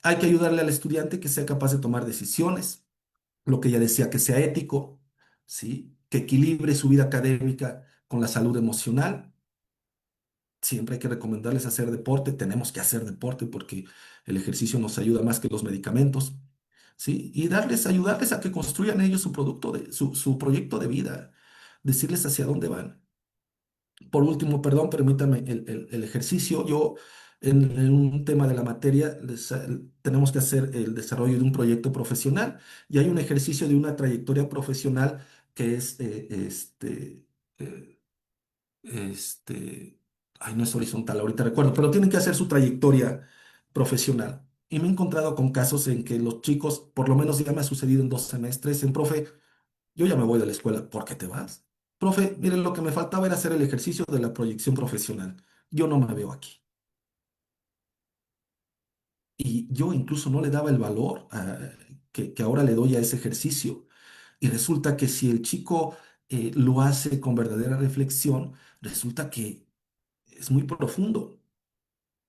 B: Hay que ayudarle al estudiante que sea capaz de tomar decisiones, lo que ya decía, que sea ético, ¿sí? Que equilibre su vida académica con la salud emocional. Siempre hay que recomendarles hacer deporte, tenemos que hacer deporte porque el ejercicio nos ayuda más que los medicamentos, ¿sí? Y ayudarles a que construyan ellos su producto su proyecto de vida, decirles hacia dónde van. Por último, perdón, permítame el ejercicio. Yo, en un tema de la materia, tenemos que hacer el desarrollo de un proyecto profesional y hay un ejercicio de una trayectoria profesional que es eh, este, ay, no es horizontal, ahorita recuerdo, pero tienen que hacer su trayectoria profesional. Y me he encontrado con casos en que los chicos, por lo menos ya me ha sucedido en 2 semestres, en profe, yo ya me voy de la escuela, ¿por qué te vas? Profe, miren, lo que me faltaba era hacer el ejercicio de la proyección profesional. Yo no me veo aquí. Y yo incluso no le daba el valor que ahora le doy a ese ejercicio. Y resulta que si el chico lo hace con verdadera reflexión, resulta que es muy profundo.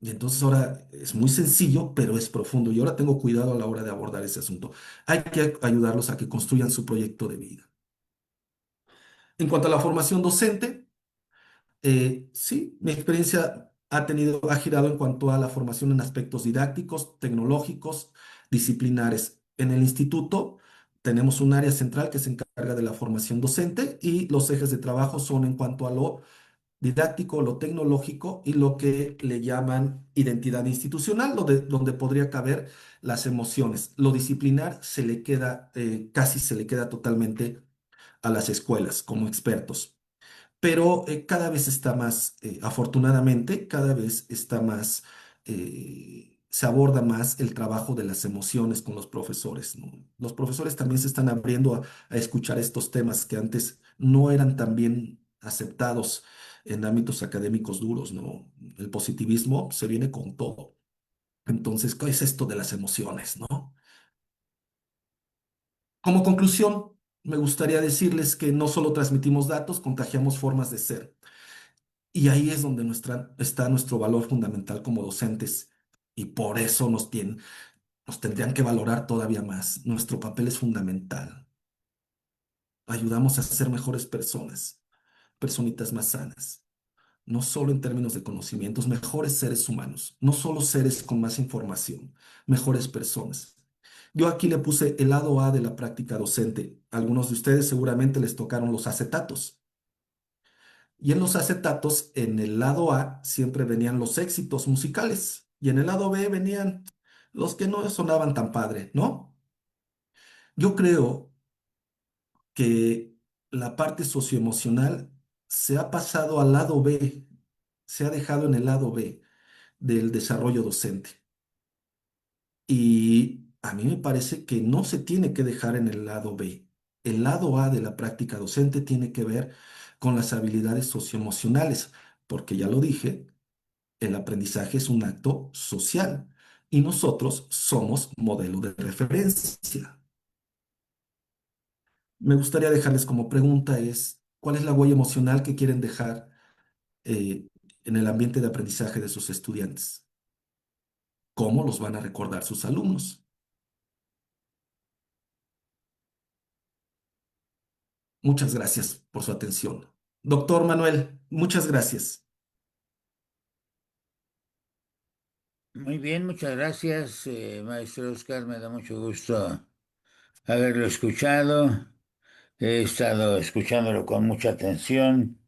B: Y entonces ahora es muy sencillo, pero es profundo. Y ahora tengo cuidado a la hora de abordar ese asunto. Hay que ayudarlos a que construyan su proyecto de vida. En cuanto a la formación docente, sí, mi experiencia ha girado en cuanto a la formación en aspectos didácticos, tecnológicos, disciplinares. En el instituto tenemos un área central que se encarga de la formación docente y los ejes de trabajo son en cuanto a lo didáctico, lo tecnológico y lo que le llaman identidad institucional, donde podría caber las emociones. Lo disciplinar casi se le queda totalmente a las escuelas como expertos, pero cada vez está más, afortunadamente, cada vez está más, se aborda más el trabajo de las emociones con los profesores, ¿no? Los profesores también se están abriendo a escuchar estos temas que antes no eran tan bien aceptados en ámbitos académicos duros, ¿no? El positivismo se viene con todo. Entonces, ¿qué es esto de las emociones, no? Como conclusión, me gustaría decirles que no solo transmitimos datos, contagiamos formas de ser. Y ahí es donde está nuestro valor fundamental como docentes. Y por eso nos tendrían que valorar todavía más. Nuestro papel es fundamental. Ayudamos a ser mejores personas, personitas más sanas. No solo en términos de conocimientos, mejores seres humanos. No solo seres con más información, mejores personas. Yo aquí le puse el lado A de la práctica docente. Algunos de ustedes seguramente les tocaron los acetatos. Y en los acetatos, en el lado A, siempre venían los éxitos musicales. Y en el lado B venían los que no sonaban tan padre, ¿no? Yo creo que la parte socioemocional se ha pasado al lado B, se ha dejado en el lado B del desarrollo docente. Y a mí me parece que no se tiene que dejar en el lado B. El lado A de la práctica docente tiene que ver con las habilidades socioemocionales, porque ya lo dije, el aprendizaje es un acto social y nosotros somos modelo de referencia. Me gustaría dejarles como pregunta es, ¿cuál es la huella emocional que quieren dejar eh, en el ambiente de aprendizaje de sus estudiantes? ¿Cómo los van a recordar sus alumnos? Muchas gracias por su atención. Doctor Manuel, muchas gracias.
A: Muy bien, muchas gracias, maestro Oscar. Me da mucho gusto haberlo escuchado. He estado escuchándolo con mucha atención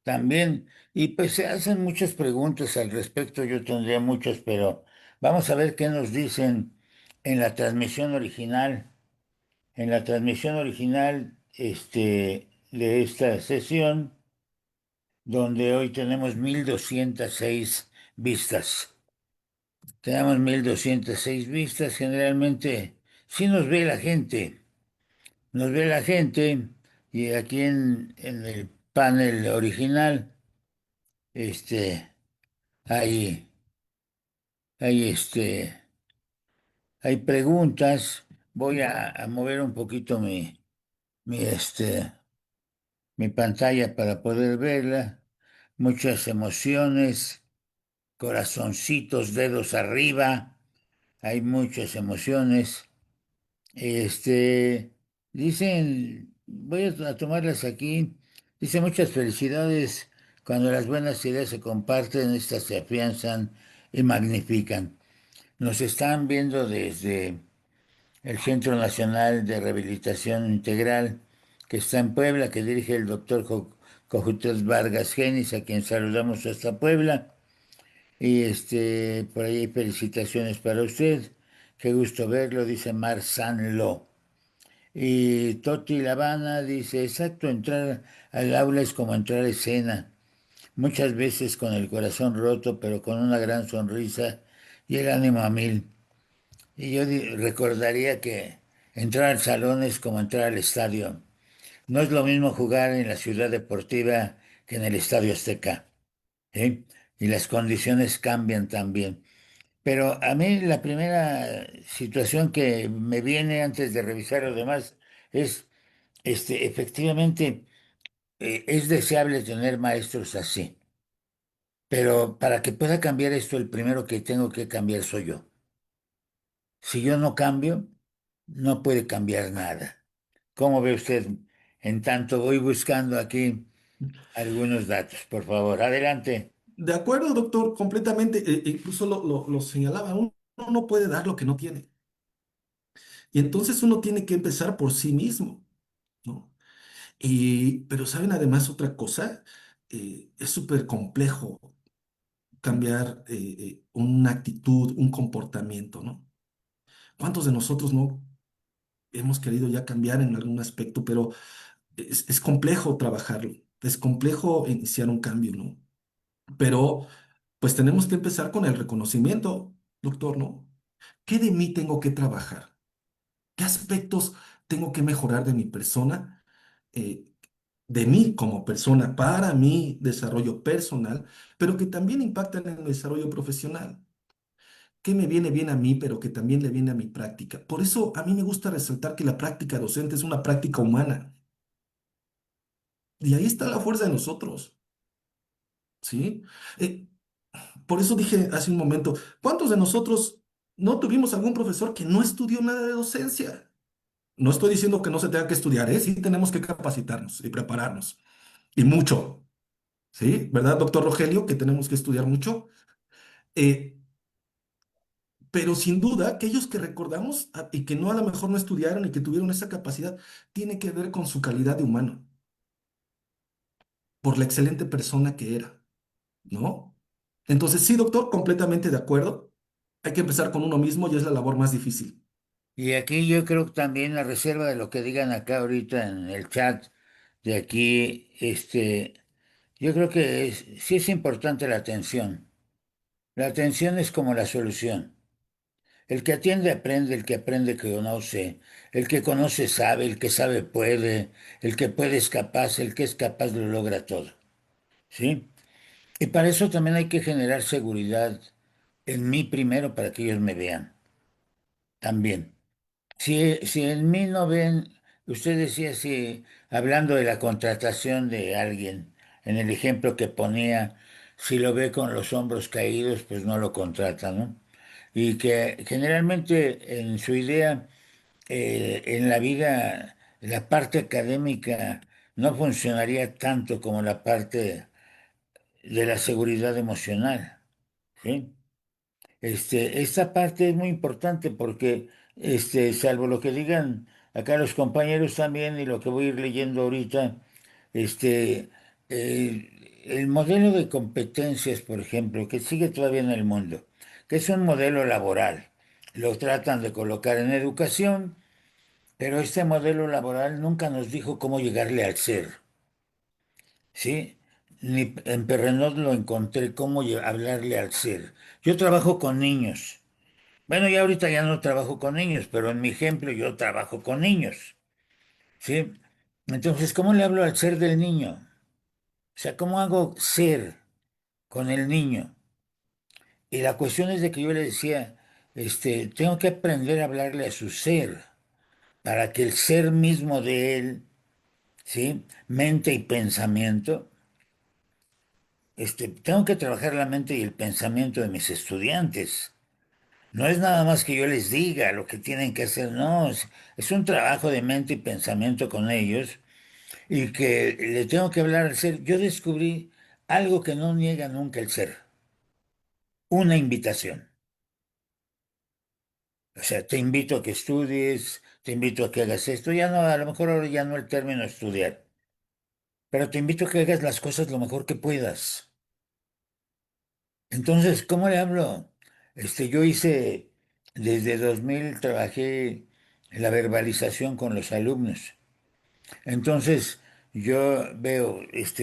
A: también, y pues se hacen muchas preguntas al respecto, yo tendría muchas, pero vamos a ver qué nos dicen en la transmisión original. En la transmisión original, de esta sesión, donde hoy tenemos 1206 vistas. Tenemos 1206 vistas, generalmente sí nos ve la gente, y aquí en el panel original, este, hay, hay, hay preguntas. Voy a mover un poquito mi, mi pantalla para poder verla. Muchas emociones, corazoncitos, dedos arriba, hay muchas emociones. Este, voy a tomarlas aquí. Dice muchas felicidades. Cuando las buenas ideas se comparten, estas se afianzan y magnifican. Nos están viendo desde el Centro Nacional de Rehabilitación Integral, que está en Puebla, que dirige el doctor Cojutel Vargas Genis, a quien saludamos hasta Puebla. Y por ahí felicitaciones para usted. Qué gusto verlo, dice Mar Sanlo. Y Toti Lavana dice, exacto, entrar al aula es como entrar a escena, muchas veces con el corazón roto, pero con una gran sonrisa y el ánimo a mil. Y yo recordaría que entrar al salón es como entrar al estadio. No es lo mismo jugar en la ciudad deportiva que en el Estadio Azteca, ¿sí? Y las condiciones cambian también. Pero a mí la primera situación que me viene antes de revisar lo demás es, efectivamente, es deseable tener maestros así, pero para que pueda cambiar esto, el primero que tengo que cambiar soy yo. Si yo no cambio, no puede cambiar nada. ¿Cómo ve usted? En tanto voy buscando aquí algunos datos, por favor. Adelante.
B: De acuerdo, doctor, completamente. Incluso lo señalaba, uno no puede dar lo que no tiene. Y entonces uno tiene que empezar por sí mismo, ¿no? Pero saben además otra cosa. Es súper complejo cambiar una actitud, un comportamiento, ¿no? ¿Cuántos de nosotros no hemos querido ya cambiar en algún aspecto, pero es complejo trabajarlo, es complejo iniciar un cambio, ¿no? Pero pues tenemos que empezar con el reconocimiento, doctor, ¿no? ¿Qué de mí tengo que trabajar? ¿Qué aspectos tengo que mejorar de mi persona? eh, de mí como persona para mi desarrollo personal, pero que también impactan en mi desarrollo profesional. ¿Qué me viene bien a mí, pero que también le viene a mi práctica? Por eso a mí me gusta resaltar que la práctica docente es una práctica humana. Y ahí está la fuerza de nosotros, ¿sí? Eh, por eso dije hace un momento, ¿cuántos de nosotros no tuvimos algún profesor que no estudió nada de docencia? No estoy diciendo que no se tenga que estudiar, ¿eh? Sí tenemos que capacitarnos y prepararnos. Y mucho, ¿sí? ¿Verdad, doctor Rogelio? Que tenemos que estudiar mucho. Eh, pero sin duda, aquellos que recordamos y que no a lo mejor no estudiaron y que tuvieron esa capacidad, tiene que ver con su calidad de humano, por la excelente persona que era, ¿no? Entonces, sí, doctor, completamente de acuerdo. Hay que empezar con uno mismo y es la labor más difícil.
A: Y aquí yo creo que también la reserva de lo que digan acá ahorita en el chat de aquí, yo creo que sí es importante la atención. La atención es como la solución. El que atiende aprende, el que aprende conoce, el que conoce sabe, el que sabe puede, el que puede es capaz, el que es capaz lo logra todo, ¿sí? Y para eso también hay que generar seguridad en mí primero para que ellos me vean también. Si en mí no ven, usted decía, si hablando de la contratación de alguien, en el ejemplo que ponía, si lo ve con los hombros caídos, pues no lo contrata, ¿no? Y que generalmente en su idea, en la vida, la parte académica no funcionaría tanto como la parte de la seguridad emocional, ¿sí? Esta parte es muy importante porque, salvo lo que digan acá los compañeros también y lo que voy a ir leyendo ahorita, este, el modelo de competencias, por ejemplo, que sigue todavía en el mundo, que es un modelo laboral, lo tratan de colocar en educación, pero este modelo laboral nunca nos dijo cómo llegarle al ser, ¿sí? Ni en Perrenot lo encontré cómo hablarle al ser. Yo trabajo con niños. Bueno, ya ahorita ya no trabajo con niños, pero en mi ejemplo yo trabajo con niños, ¿sí? Entonces, ¿cómo le hablo al ser del niño? O sea, ¿cómo hago ser con el niño? Y la cuestión es de que yo le decía, tengo que aprender a hablarle a su ser, para que el ser mismo de él, ¿sí? Mente y pensamiento, tengo que trabajar la mente y el pensamiento de mis estudiantes. No es nada más que yo les diga lo que tienen que hacer, no, es un trabajo de mente y pensamiento con ellos y que le tengo que hablar al ser. Yo descubrí algo que no niega nunca el ser, una invitación. O sea, te invito a que estudies, te invito a que hagas esto, ya no, a lo mejor ahora ya no el término estudiar, pero te invito a que hagas las cosas lo mejor que puedas. Entonces, ¿cómo le hablo? Yo hice, desde 2000 trabajé en la verbalización con los alumnos. Entonces, yo veo,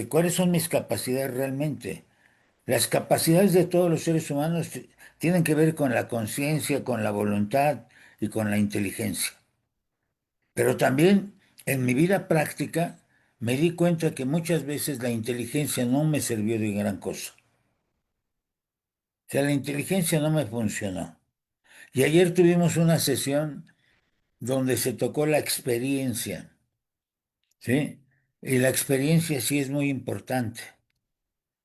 A: cuáles son mis capacidades realmente. Las capacidades de todos los seres humanos tienen que ver con la conciencia, con la voluntad y con la inteligencia. Pero también en mi vida práctica me di cuenta que muchas veces la inteligencia no me sirvió de gran cosa. O sea, la inteligencia no me funcionó. Y ayer tuvimos una sesión donde se tocó la experiencia, ¿sí? Y la experiencia sí es muy importante,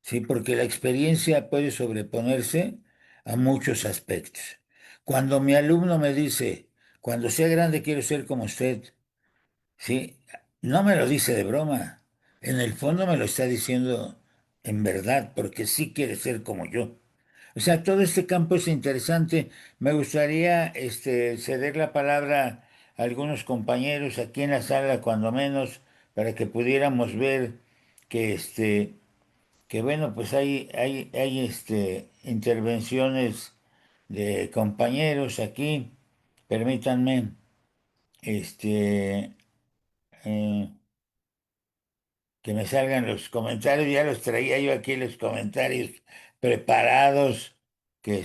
A: ¿sí? Porque la experiencia puede sobreponerse a muchos aspectos. Cuando mi alumno me dice, cuando sea grande quiero ser como usted, ¿sí? No me lo dice de broma. En el fondo me lo está diciendo en verdad, porque sí quiere ser como yo. O sea, todo este campo es interesante. Me gustaría ceder la palabra a algunos compañeros aquí en la sala, cuando menos, para que pudiéramos ver que, que bueno, pues hay intervenciones de compañeros aquí. Permítanme, este, eh, que me salgan los comentarios. Ya los traía yo aquí los comentarios preparados que,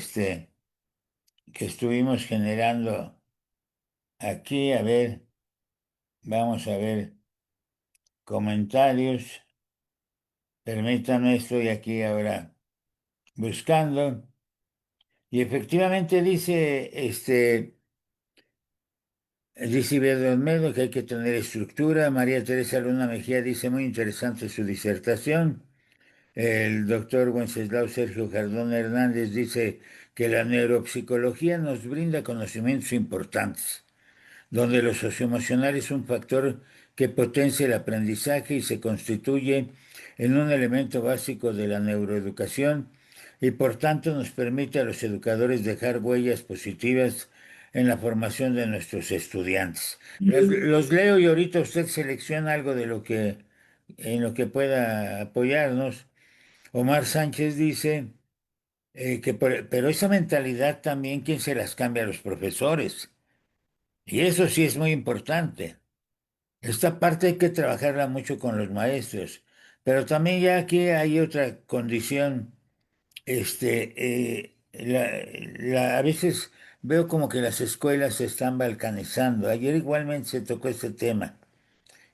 A: que estuvimos generando aquí. A ver, vamos a ver comentarios. Permítanme, estoy aquí ahora buscando. Y efectivamente dice Iber Olmedo que hay que tener estructura. María Teresa Luna Mejía dice muy interesante su disertación. El doctor Wenceslao Sergio Jardón Hernández dice que la neuropsicología nos brinda conocimientos importantes, donde lo socioemocional es un factor que potencia el aprendizaje y se constituye en un elemento básico de la neuroeducación y por tanto nos permite a los educadores dejar huellas positivas en la formación de nuestros estudiantes. Los leo y ahorita usted selecciona algo de lo que en lo que pueda apoyarnos. Omar Sánchez dice pero esa mentalidad también, ¿quién se las cambia a los profesores? Y eso sí es muy importante. Esta parte hay que trabajarla mucho con los maestros, pero también ya aquí hay otra condición. A veces veo como que las escuelas se están balcanizando. Ayer igualmente se tocó este tema.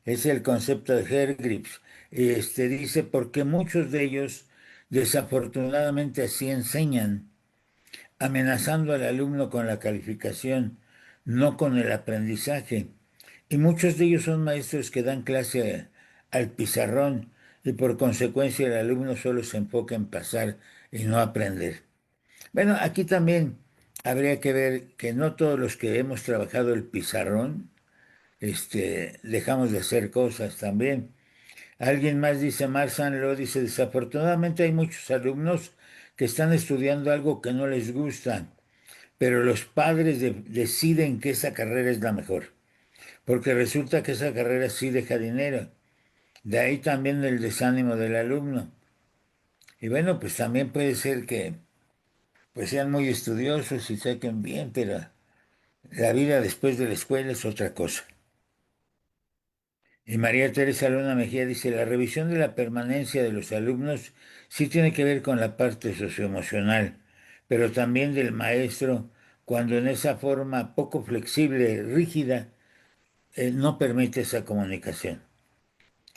A: Es el concepto de Hergrips. Dice, porque muchos de ellos desafortunadamente así enseñan, amenazando al alumno con la calificación, no con el aprendizaje. Y muchos de ellos son maestros que dan clase al pizarrón y por consecuencia el alumno solo se enfoca en pasar y no aprender. Bueno, aquí también habría que ver que no todos los que hemos trabajado el pizarrón, dejamos de hacer cosas también. Alguien más dice, Marsan lo dice, desafortunadamente hay muchos alumnos que están estudiando algo que no les gusta, pero los padres deciden que esa carrera es la mejor, porque resulta que esa carrera sí deja dinero. De ahí también el desánimo del alumno. Y bueno, pues también puede ser que pues sean muy estudiosos y saquen bien, pero la vida después de la escuela es otra cosa. Y María Teresa Luna Mejía dice, la revisión de la permanencia de los alumnos sí tiene que ver con la parte socioemocional, pero también del maestro, cuando en esa forma poco flexible, rígida, no permite esa comunicación.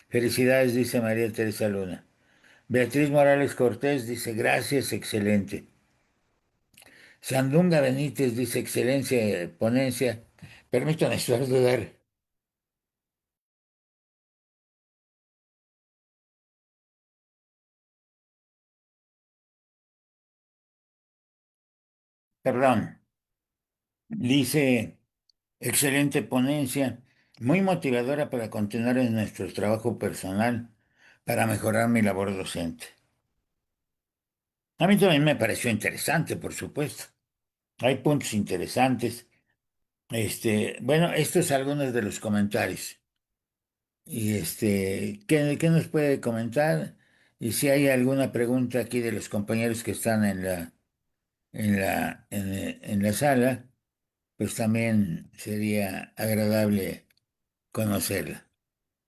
A: Felicidades, dice María Teresa Luna. Beatriz Morales Cortés dice, gracias, excelente. Sandunga Benítez dice, excelencia, ponencia. Permítame saludar. Perdón. Dice, excelente ponencia, muy motivadora para continuar en nuestro trabajo personal, para mejorar mi labor docente. A mí también me pareció interesante, por supuesto. Hay puntos interesantes. Bueno, estos algunos de los comentarios. Y ¿qué nos puede comentar? Y si hay alguna pregunta aquí de los compañeros que están en la sala, pues también sería agradable conocerla.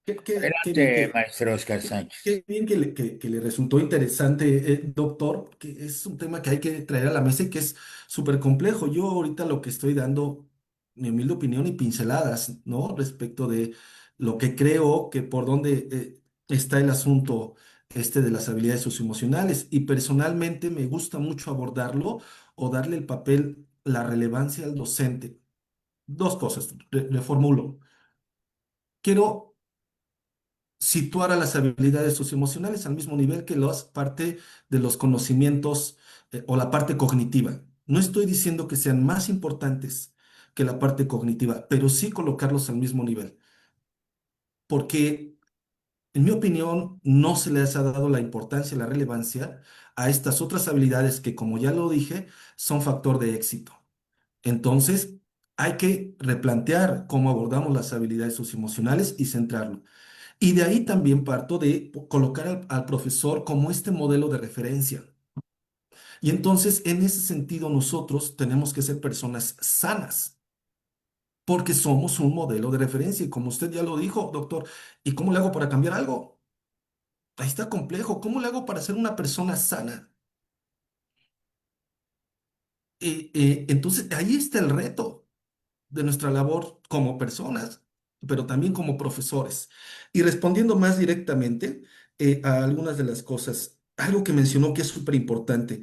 B: Qué bien
A: Adelante, maestro Oscar Sánchez.
B: qué bien que le resultó interesante, doctor, que es un tema que hay que traer a la mesa y que es súper complejo. Yo ahorita lo que estoy dando, mi humilde opinión y pinceladas, ¿no? Respecto de lo que creo que por dónde está el asunto de las habilidades socioemocionales. Y personalmente me gusta mucho abordarlo o darle el papel, la relevancia al docente. Dos cosas, reformulo. Quiero situar a las habilidades socioemocionales al mismo nivel que las parte de los conocimientos o la parte cognitiva. No estoy diciendo que sean más importantes que la parte cognitiva, pero sí colocarlos al mismo nivel, porque en mi opinión no se les ha dado la importancia y la relevancia a estas otras habilidades que, como ya lo dije, son factor de éxito. Entonces, hay que replantear cómo abordamos las habilidades socioemocionales y centrarlo. Y de ahí también parto de colocar al profesor como este modelo de referencia. Y entonces, en ese sentido, nosotros tenemos que ser personas sanas, porque somos un modelo de referencia. Y como usted ya lo dijo, doctor, ¿y cómo le hago para cambiar algo? Ahí está complejo. ¿Cómo le hago para ser una persona sana? Entonces, ahí está el reto de nuestra labor como personas, pero también como profesores. Y respondiendo más directamente a algunas de las cosas, algo que mencionó que es súper importante.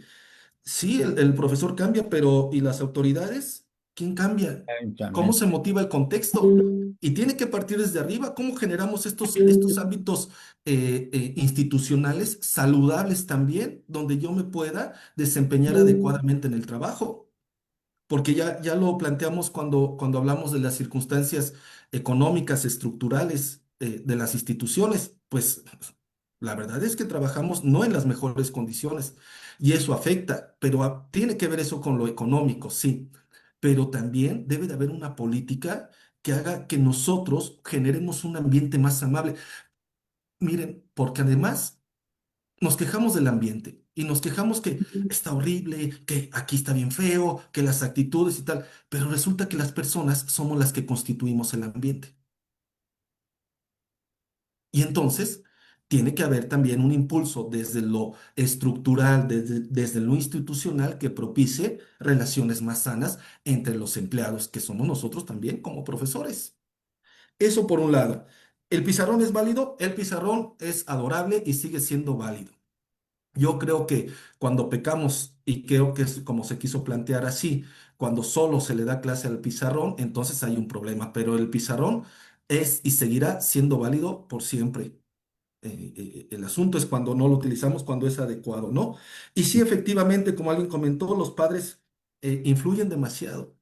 B: Sí, el profesor cambia, pero ¿y las autoridades? ¿Quién cambia? ¿Cómo
A: También.
B: se motiva el contexto? Y tiene que partir desde arriba. ¿Cómo generamos estos ámbitos institucionales saludables también, donde yo me pueda desempeñar adecuadamente en el trabajo? Porque ya lo planteamos cuando hablamos de las circunstancias económicas, estructurales de las instituciones, pues la verdad es que trabajamos no en las mejores condiciones y eso afecta, pero tiene que ver eso con lo económico, sí, pero también debe de haber una política que haga que nosotros generemos un ambiente más amable. Miren, porque además nos quejamos del ambiente y nos quejamos que está horrible, que aquí está bien feo, que las actitudes y tal, pero resulta que las personas somos las que constituimos el ambiente. Y entonces tiene que haber también un impulso desde lo estructural, desde lo institucional, que propicie relaciones más sanas entre los empleados, que somos nosotros también como profesores. Eso por un lado. ¿El pizarrón es válido? El pizarrón es adorable y sigue siendo válido. Yo creo que cuando pecamos, y creo que es como se quiso plantear así, cuando solo se le da clase al pizarrón, entonces hay un problema, pero el pizarrón es y seguirá siendo válido por siempre. El asunto es cuando no lo utilizamos, cuando es adecuado, ¿no? Y sí, efectivamente, como alguien comentó, los padres influyen demasiado.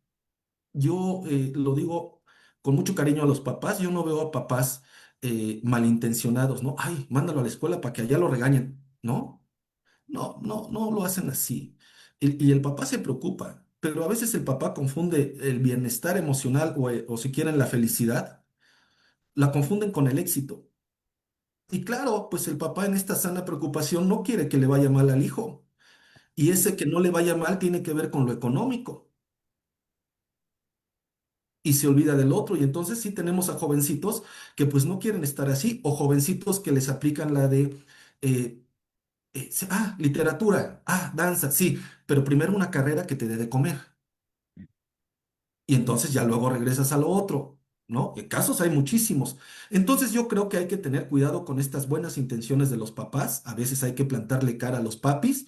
B: Yo lo digo con mucho cariño a los papás, yo no veo a papás malintencionados, ¿no? Ay, mándalo a la escuela para que allá lo regañen, ¿no? No, no, no lo hacen así. Y el papá se preocupa, pero a veces el papá confunde el bienestar emocional o si quieren la felicidad, la confunden con el éxito. Y claro, pues el papá en esta sana preocupación no quiere que le vaya mal al hijo. Y ese que no le vaya mal tiene que ver con lo económico y se olvida del otro. Y entonces sí tenemos a jovencitos que pues no quieren estar así o jovencitos que les aplican la de, eh, literatura, danza, sí, pero primero una carrera que te dé de comer. Y entonces ya luego regresas a lo otro, ¿no? Casos hay muchísimos. Entonces yo creo que hay que tener cuidado con estas buenas intenciones de los papás. A veces hay que plantarle cara a los papis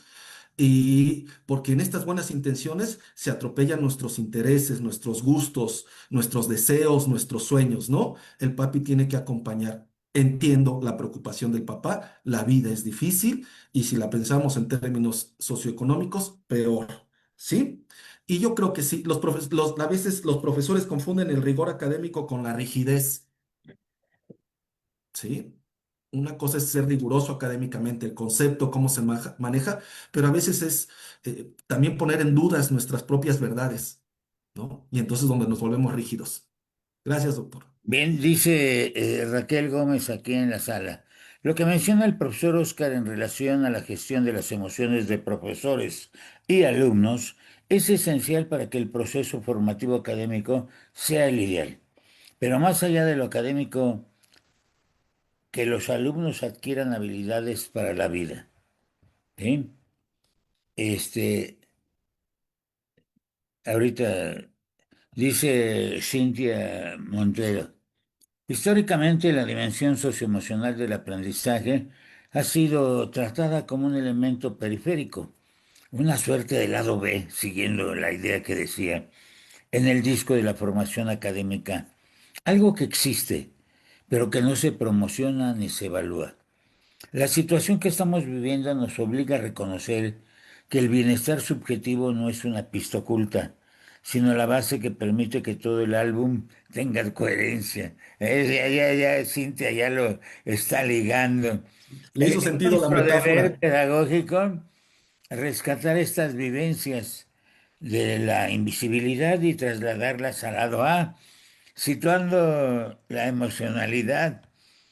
B: y porque en estas buenas intenciones se atropellan nuestros intereses, nuestros gustos, nuestros deseos, nuestros sueños, ¿no? El papi tiene que acompañar. Entiendo la preocupación del papá, la vida es difícil y si la pensamos en términos socioeconómicos, peor, ¿sí? Y yo creo que sí, a veces los profesores confunden el rigor académico con la rigidez, ¿sí? Una cosa es ser riguroso académicamente, el concepto, cómo se maneja, pero a veces es también poner en dudas nuestras propias verdades, ¿no? Y entonces donde nos volvemos rígidos. Gracias, doctor.
A: Bien, dice Raquel Gómez aquí en la sala. Lo que menciona el profesor Oscar en relación a la gestión de las emociones de profesores y alumnos es esencial para que el proceso formativo académico sea el ideal. Pero más allá de lo académico, que los alumnos adquieran habilidades para la vida. ¿Sí? Este, ahorita dice Cintia Montero. Históricamente, la dimensión socioemocional del aprendizaje ha sido tratada como un elemento periférico, una suerte de lado B, siguiendo la idea que decía en el disco de la formación académica, algo que existe, pero que no se promociona ni se evalúa. La situación que estamos viviendo nos obliga a reconocer que el bienestar subjetivo no es una pista oculta, sino la base que permite que todo el álbum tenga coherencia. Cintia ya lo está ligando.
B: ¿Le hizo
A: Es
B: sentido la
A: nuestro deber
B: metáfora?
A: pedagógico rescatar estas vivencias de la invisibilidad y trasladarlas al lado A, situando la emocionalidad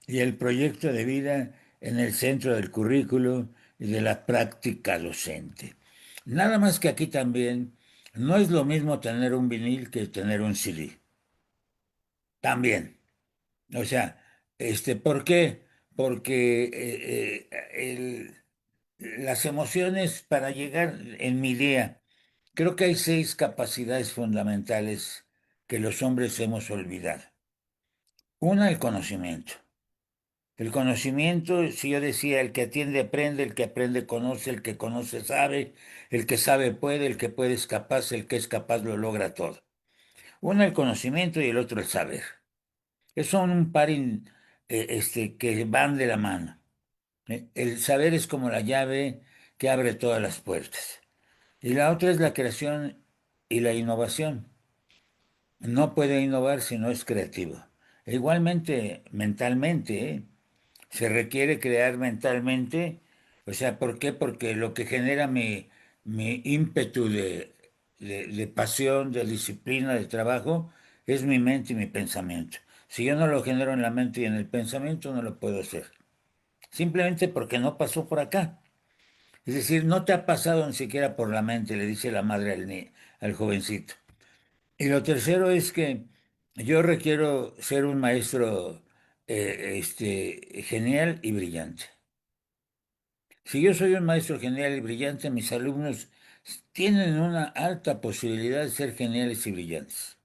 A: y el proyecto de vida en el centro del currículo y de la práctica docente. Nada más que aquí también no es lo mismo tener un vinil que tener un CD. También. O sea, ¿por qué? Porque las emociones para llegar en mi idea, creo que hay seis capacidades fundamentales que los hombres hemos olvidado. Una, el conocimiento. El conocimiento, si yo decía, el que atiende aprende, el que aprende conoce, el que conoce sabe, el que sabe puede, el que puede es capaz, el que es capaz lo logra todo. Uno el conocimiento y el otro el saber. Son un par que van de la mano. El saber es como la llave que abre todas las puertas. Y la otra es la creación y la innovación. No puede innovar si no es creativo. E igualmente, mentalmente, ¿eh? Se requiere crear mentalmente, o sea, ¿por qué? Porque lo que genera mi ímpetu de pasión, de disciplina, de trabajo, es mi mente y mi pensamiento. Si yo no lo genero en la mente y en el pensamiento, no lo puedo hacer. Simplemente porque no pasó por acá. Es decir, no te ha pasado ni siquiera por la mente, le dice la madre al jovencito. Y lo tercero es que yo requiero ser un maestro genial y brillante. Si yo soy un maestro genial y brillante, mis alumnos tienen una alta posibilidad de ser geniales y brillantes.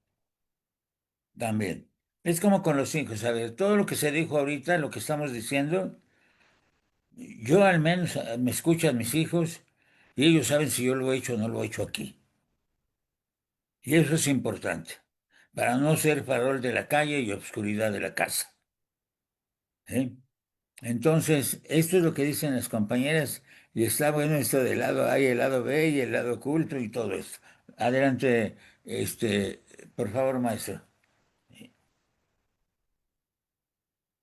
A: También. Es como con los hijos. A ver, todo lo que se dijo ahorita, lo que estamos diciendo, yo al menos me escuchan mis hijos y ellos saben si yo lo he hecho o no lo he hecho aquí. Y eso es importante, para no ser farol de la calle y obscuridad de la casa. ¿Eh? Entonces, esto es lo que dicen las compañeras, y está bueno esto del lado A y el lado B y el lado oculto y todo esto. Adelante, por favor, maestro.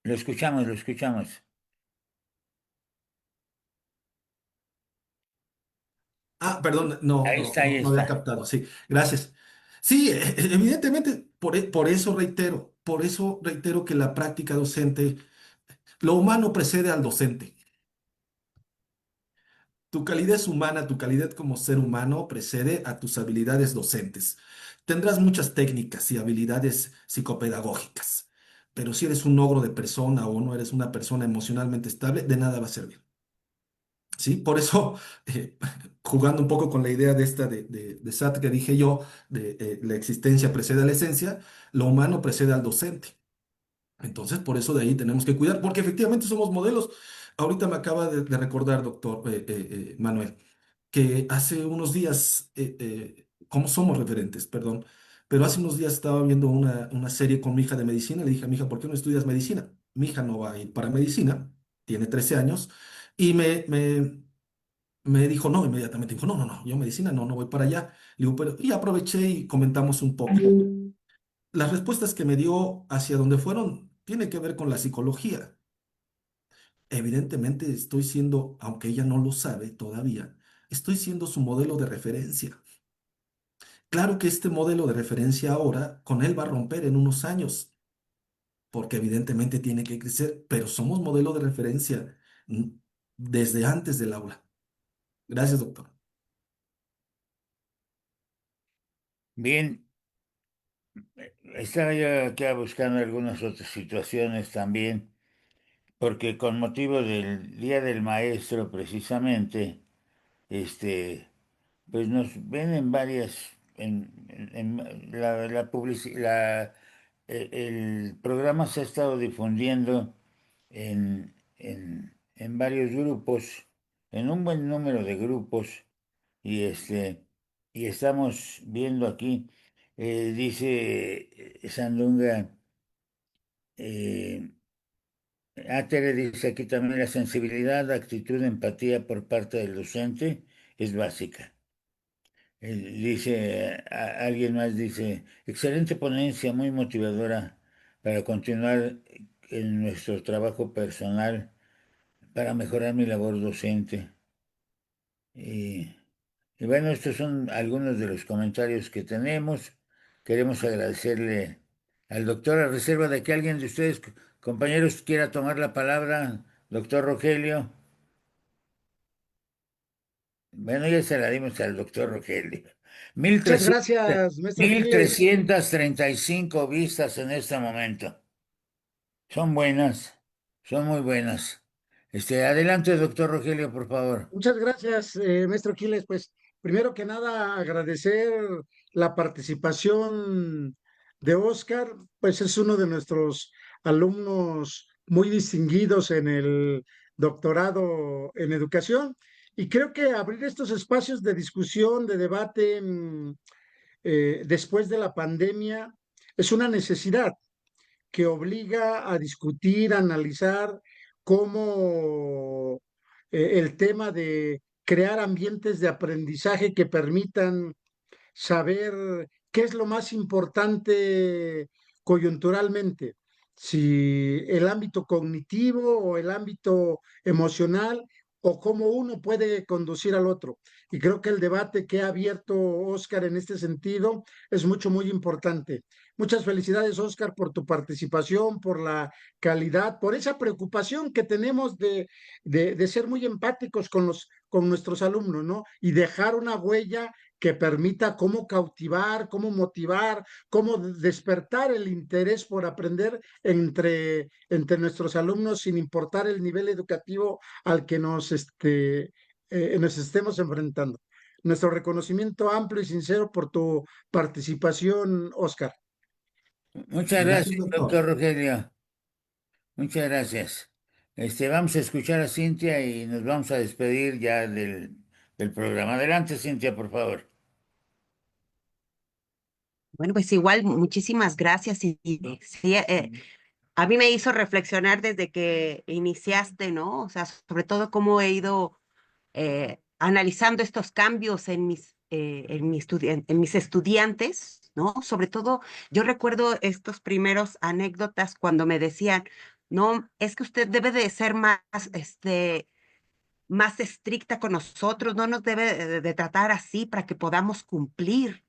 A: Lo escuchamos, lo escuchamos.
B: Perdón, no,
A: Ahí
B: no,
A: está, ahí
B: no, no había
A: está.
B: captado. Sí, gracias. Sí, evidentemente, por eso reitero que la práctica docente Lo humano precede al docente. Tu calidez humana, tu calidad como ser humano precede a tus habilidades docentes. Tendrás muchas técnicas y habilidades psicopedagógicas, pero si eres un ogro de persona o no eres una persona emocionalmente estable, de nada va a servir. ¿Sí? Por eso, eh, jugando un poco con la idea de esta de Sartre que dije yo, de la existencia precede a la esencia, lo humano precede al docente. Entonces, por eso de ahí tenemos que cuidar, porque efectivamente somos modelos. Ahorita me acaba de recordar, doctor Manuel, que hace unos días, como somos referentes, perdón, pero hace unos días estaba viendo una serie con mi hija de medicina. Le dije a mi hija, ¿por qué no estudias medicina? Mi hija no va a ir para medicina, tiene 13 años, y me dijo no, inmediatamente dijo, no, no, no, yo medicina no, no voy para allá. Le digo, pero, y aproveché y comentamos un poco. Las respuestas que me dio hacia dónde fueron tiene que ver con la psicología. Evidentemente estoy siendo, aunque ella no lo sabe todavía, estoy siendo su modelo de referencia. Claro que este modelo de referencia ahora, con él va a romper en unos años, porque evidentemente tiene que crecer, pero somos modelo de referencia mm, desde antes del aula. Gracias, doctor.
A: Bien, estaba yo acá buscando algunas otras situaciones también, porque con motivo del Día del Maestro precisamente, este, pues nos ven en varias, el programa se ha estado difundiendo en varios grupos, en un buen número de grupos, y y estamos viendo aquí, dice Sandunga, eh, Tere dice aquí también la sensibilidad, actitud, empatía por parte del docente es básica. Dice, alguien más dice, excelente ponencia, muy motivadora para continuar en nuestro trabajo personal, para mejorar mi labor docente. Y, y bueno, estos son algunos de los comentarios que tenemos. Queremos agradecerle al doctor, a reserva de que alguien de ustedes, compañeros, quiera tomar la palabra, doctor Rogelio. Bueno, ya se la dimos al doctor Rogelio.
C: Muchas
A: 1300,
C: gracias, maestro
A: mil
C: Quiles.
A: trescientas treinta y cinco vistas en este momento. Son buenas, son muy buenas. Adelante, doctor Rogelio, por favor.
C: Muchas gracias, maestro Quiles. Pues primero que nada, agradecer la participación de Oscar, pues es uno de nuestros alumnos muy distinguidos en el doctorado en educación. Y creo que abrir estos espacios de discusión, de debate, después de la pandemia es una necesidad que obliga a discutir, a analizar cómo el tema de crear ambientes de aprendizaje que permitan saber qué es lo más importante coyunturalmente, si el ámbito cognitivo o el ámbito emocional o cómo uno puede conducir al otro. Y creo que el debate que ha abierto Oscar en este sentido es muy importante. Muchas felicidades, Oscar, por tu participación, por la calidad, por esa preocupación que tenemos de ser muy empáticos con nuestros alumnos, ¿no? Y dejar una huella que permita cómo cautivar, cómo motivar, cómo despertar el interés por aprender entre nuestros alumnos sin importar el nivel educativo al que nos estemos enfrentando. Nuestro reconocimiento amplio y sincero por tu participación, Oscar.
A: Muchas
B: Gracias,
A: gracias,
B: doctor.
A: doctor Rogelio. Muchas gracias. Vamos a escuchar a Cintia y nos vamos a despedir ya del programa. Adelante, Cintia, por favor.
D: Bueno, pues igual, muchísimas gracias. Sí, a mí me hizo reflexionar desde que iniciaste, ¿no? O sea, sobre todo cómo he ido analizando estos cambios en mis estudiantes, ¿no? Sobre todo, yo recuerdo estos primeros anécdotas cuando me decían, no, es que usted debe de ser más, más estricta con nosotros, no nos debe de tratar así para que podamos cumplir.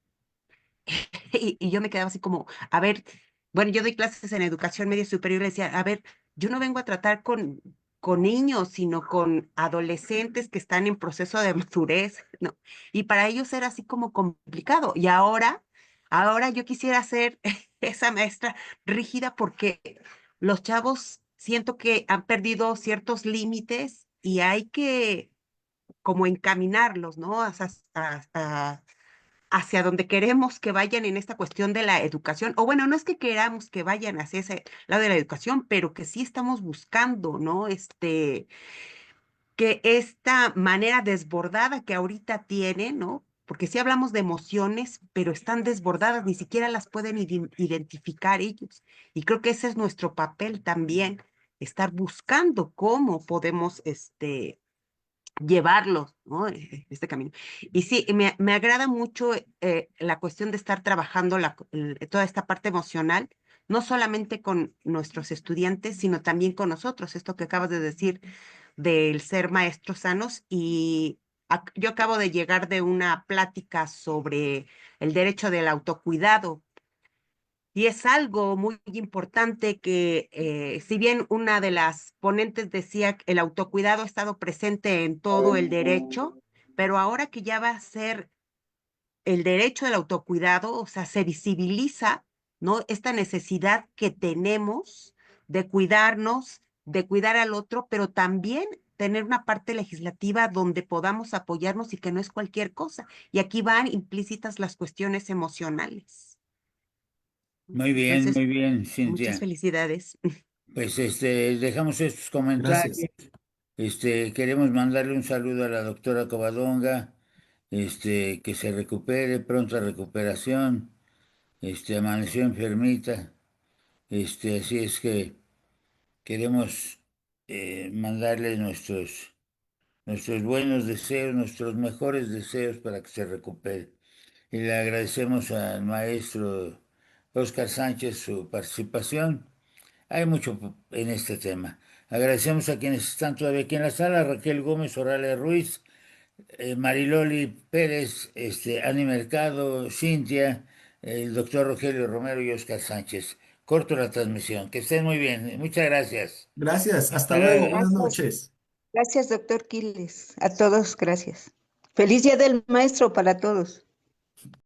D: Y yo me quedaba así como, a ver, bueno, yo doy clases en educación media superior y le decía, a ver, yo no vengo a tratar con niños, sino con adolescentes que están en proceso de madurez, ¿no? Y para ellos era así como complicado. Y ahora yo quisiera ser esa maestra rígida porque los chavos siento que han perdido ciertos límites y hay que como encaminarlos, ¿no? Hacia donde queremos que vayan en esta cuestión de la educación, o bueno, no es que queramos que vayan hacia ese lado de la educación, pero que sí estamos buscando, ¿no? Que esta manera desbordada que ahorita tiene, ¿no? Porque sí hablamos de emociones, pero están desbordadas, ni siquiera las pueden identificar ellos. Y creo que ese es nuestro papel también, estar buscando cómo podemos, llevarlos, ¿no? Este camino. Y sí, me agrada mucho la cuestión de estar trabajando toda esta parte emocional, no solamente con nuestros estudiantes, sino también con nosotros, esto que acabas de decir del ser maestros sanos. Y yo acabo de llegar de una plática sobre el derecho del autocuidado y es algo muy importante que, si bien una de las ponentes decía que el autocuidado ha estado presente en todo el derecho, pero ahora que ya va a ser el derecho del autocuidado, o sea, se visibiliza, ¿no? Esta necesidad que tenemos de cuidarnos, de cuidar al otro, pero también tener una parte legislativa donde podamos apoyarnos y que no es cualquier cosa. Y aquí van implícitas las cuestiones emocionales. Entonces,
A: muy bien,
D: muchas
A: Cintia.
D: felicidades.
A: Pues dejamos estos
B: Gracias.
A: comentarios. Queremos mandarle un saludo a la doctora Covadonga, que se recupere, pronta recuperación. Amaneció enfermita. Así es que queremos mandarle nuestros buenos deseos, nuestros mejores deseos para que se recupere. Y le agradecemos al maestro Oscar Sánchez su participación. Hay mucho en este tema. Agradecemos a quienes están todavía aquí en la sala: Raquel Gómez, Oralia Ruiz, Mariloli Pérez, Ani Mercado, Cintia, el doctor Rogelio Romero y Oscar Sánchez. Corto la transmisión. Que estén muy bien. Muchas gracias.
B: Gracias. Hasta
A: Hasta
B: luego.
A: luego.
B: Buenas
E: Gracias,
B: noches.
E: gracias, doctor Quiles. A todos, gracias. Feliz Día del Maestro para todos.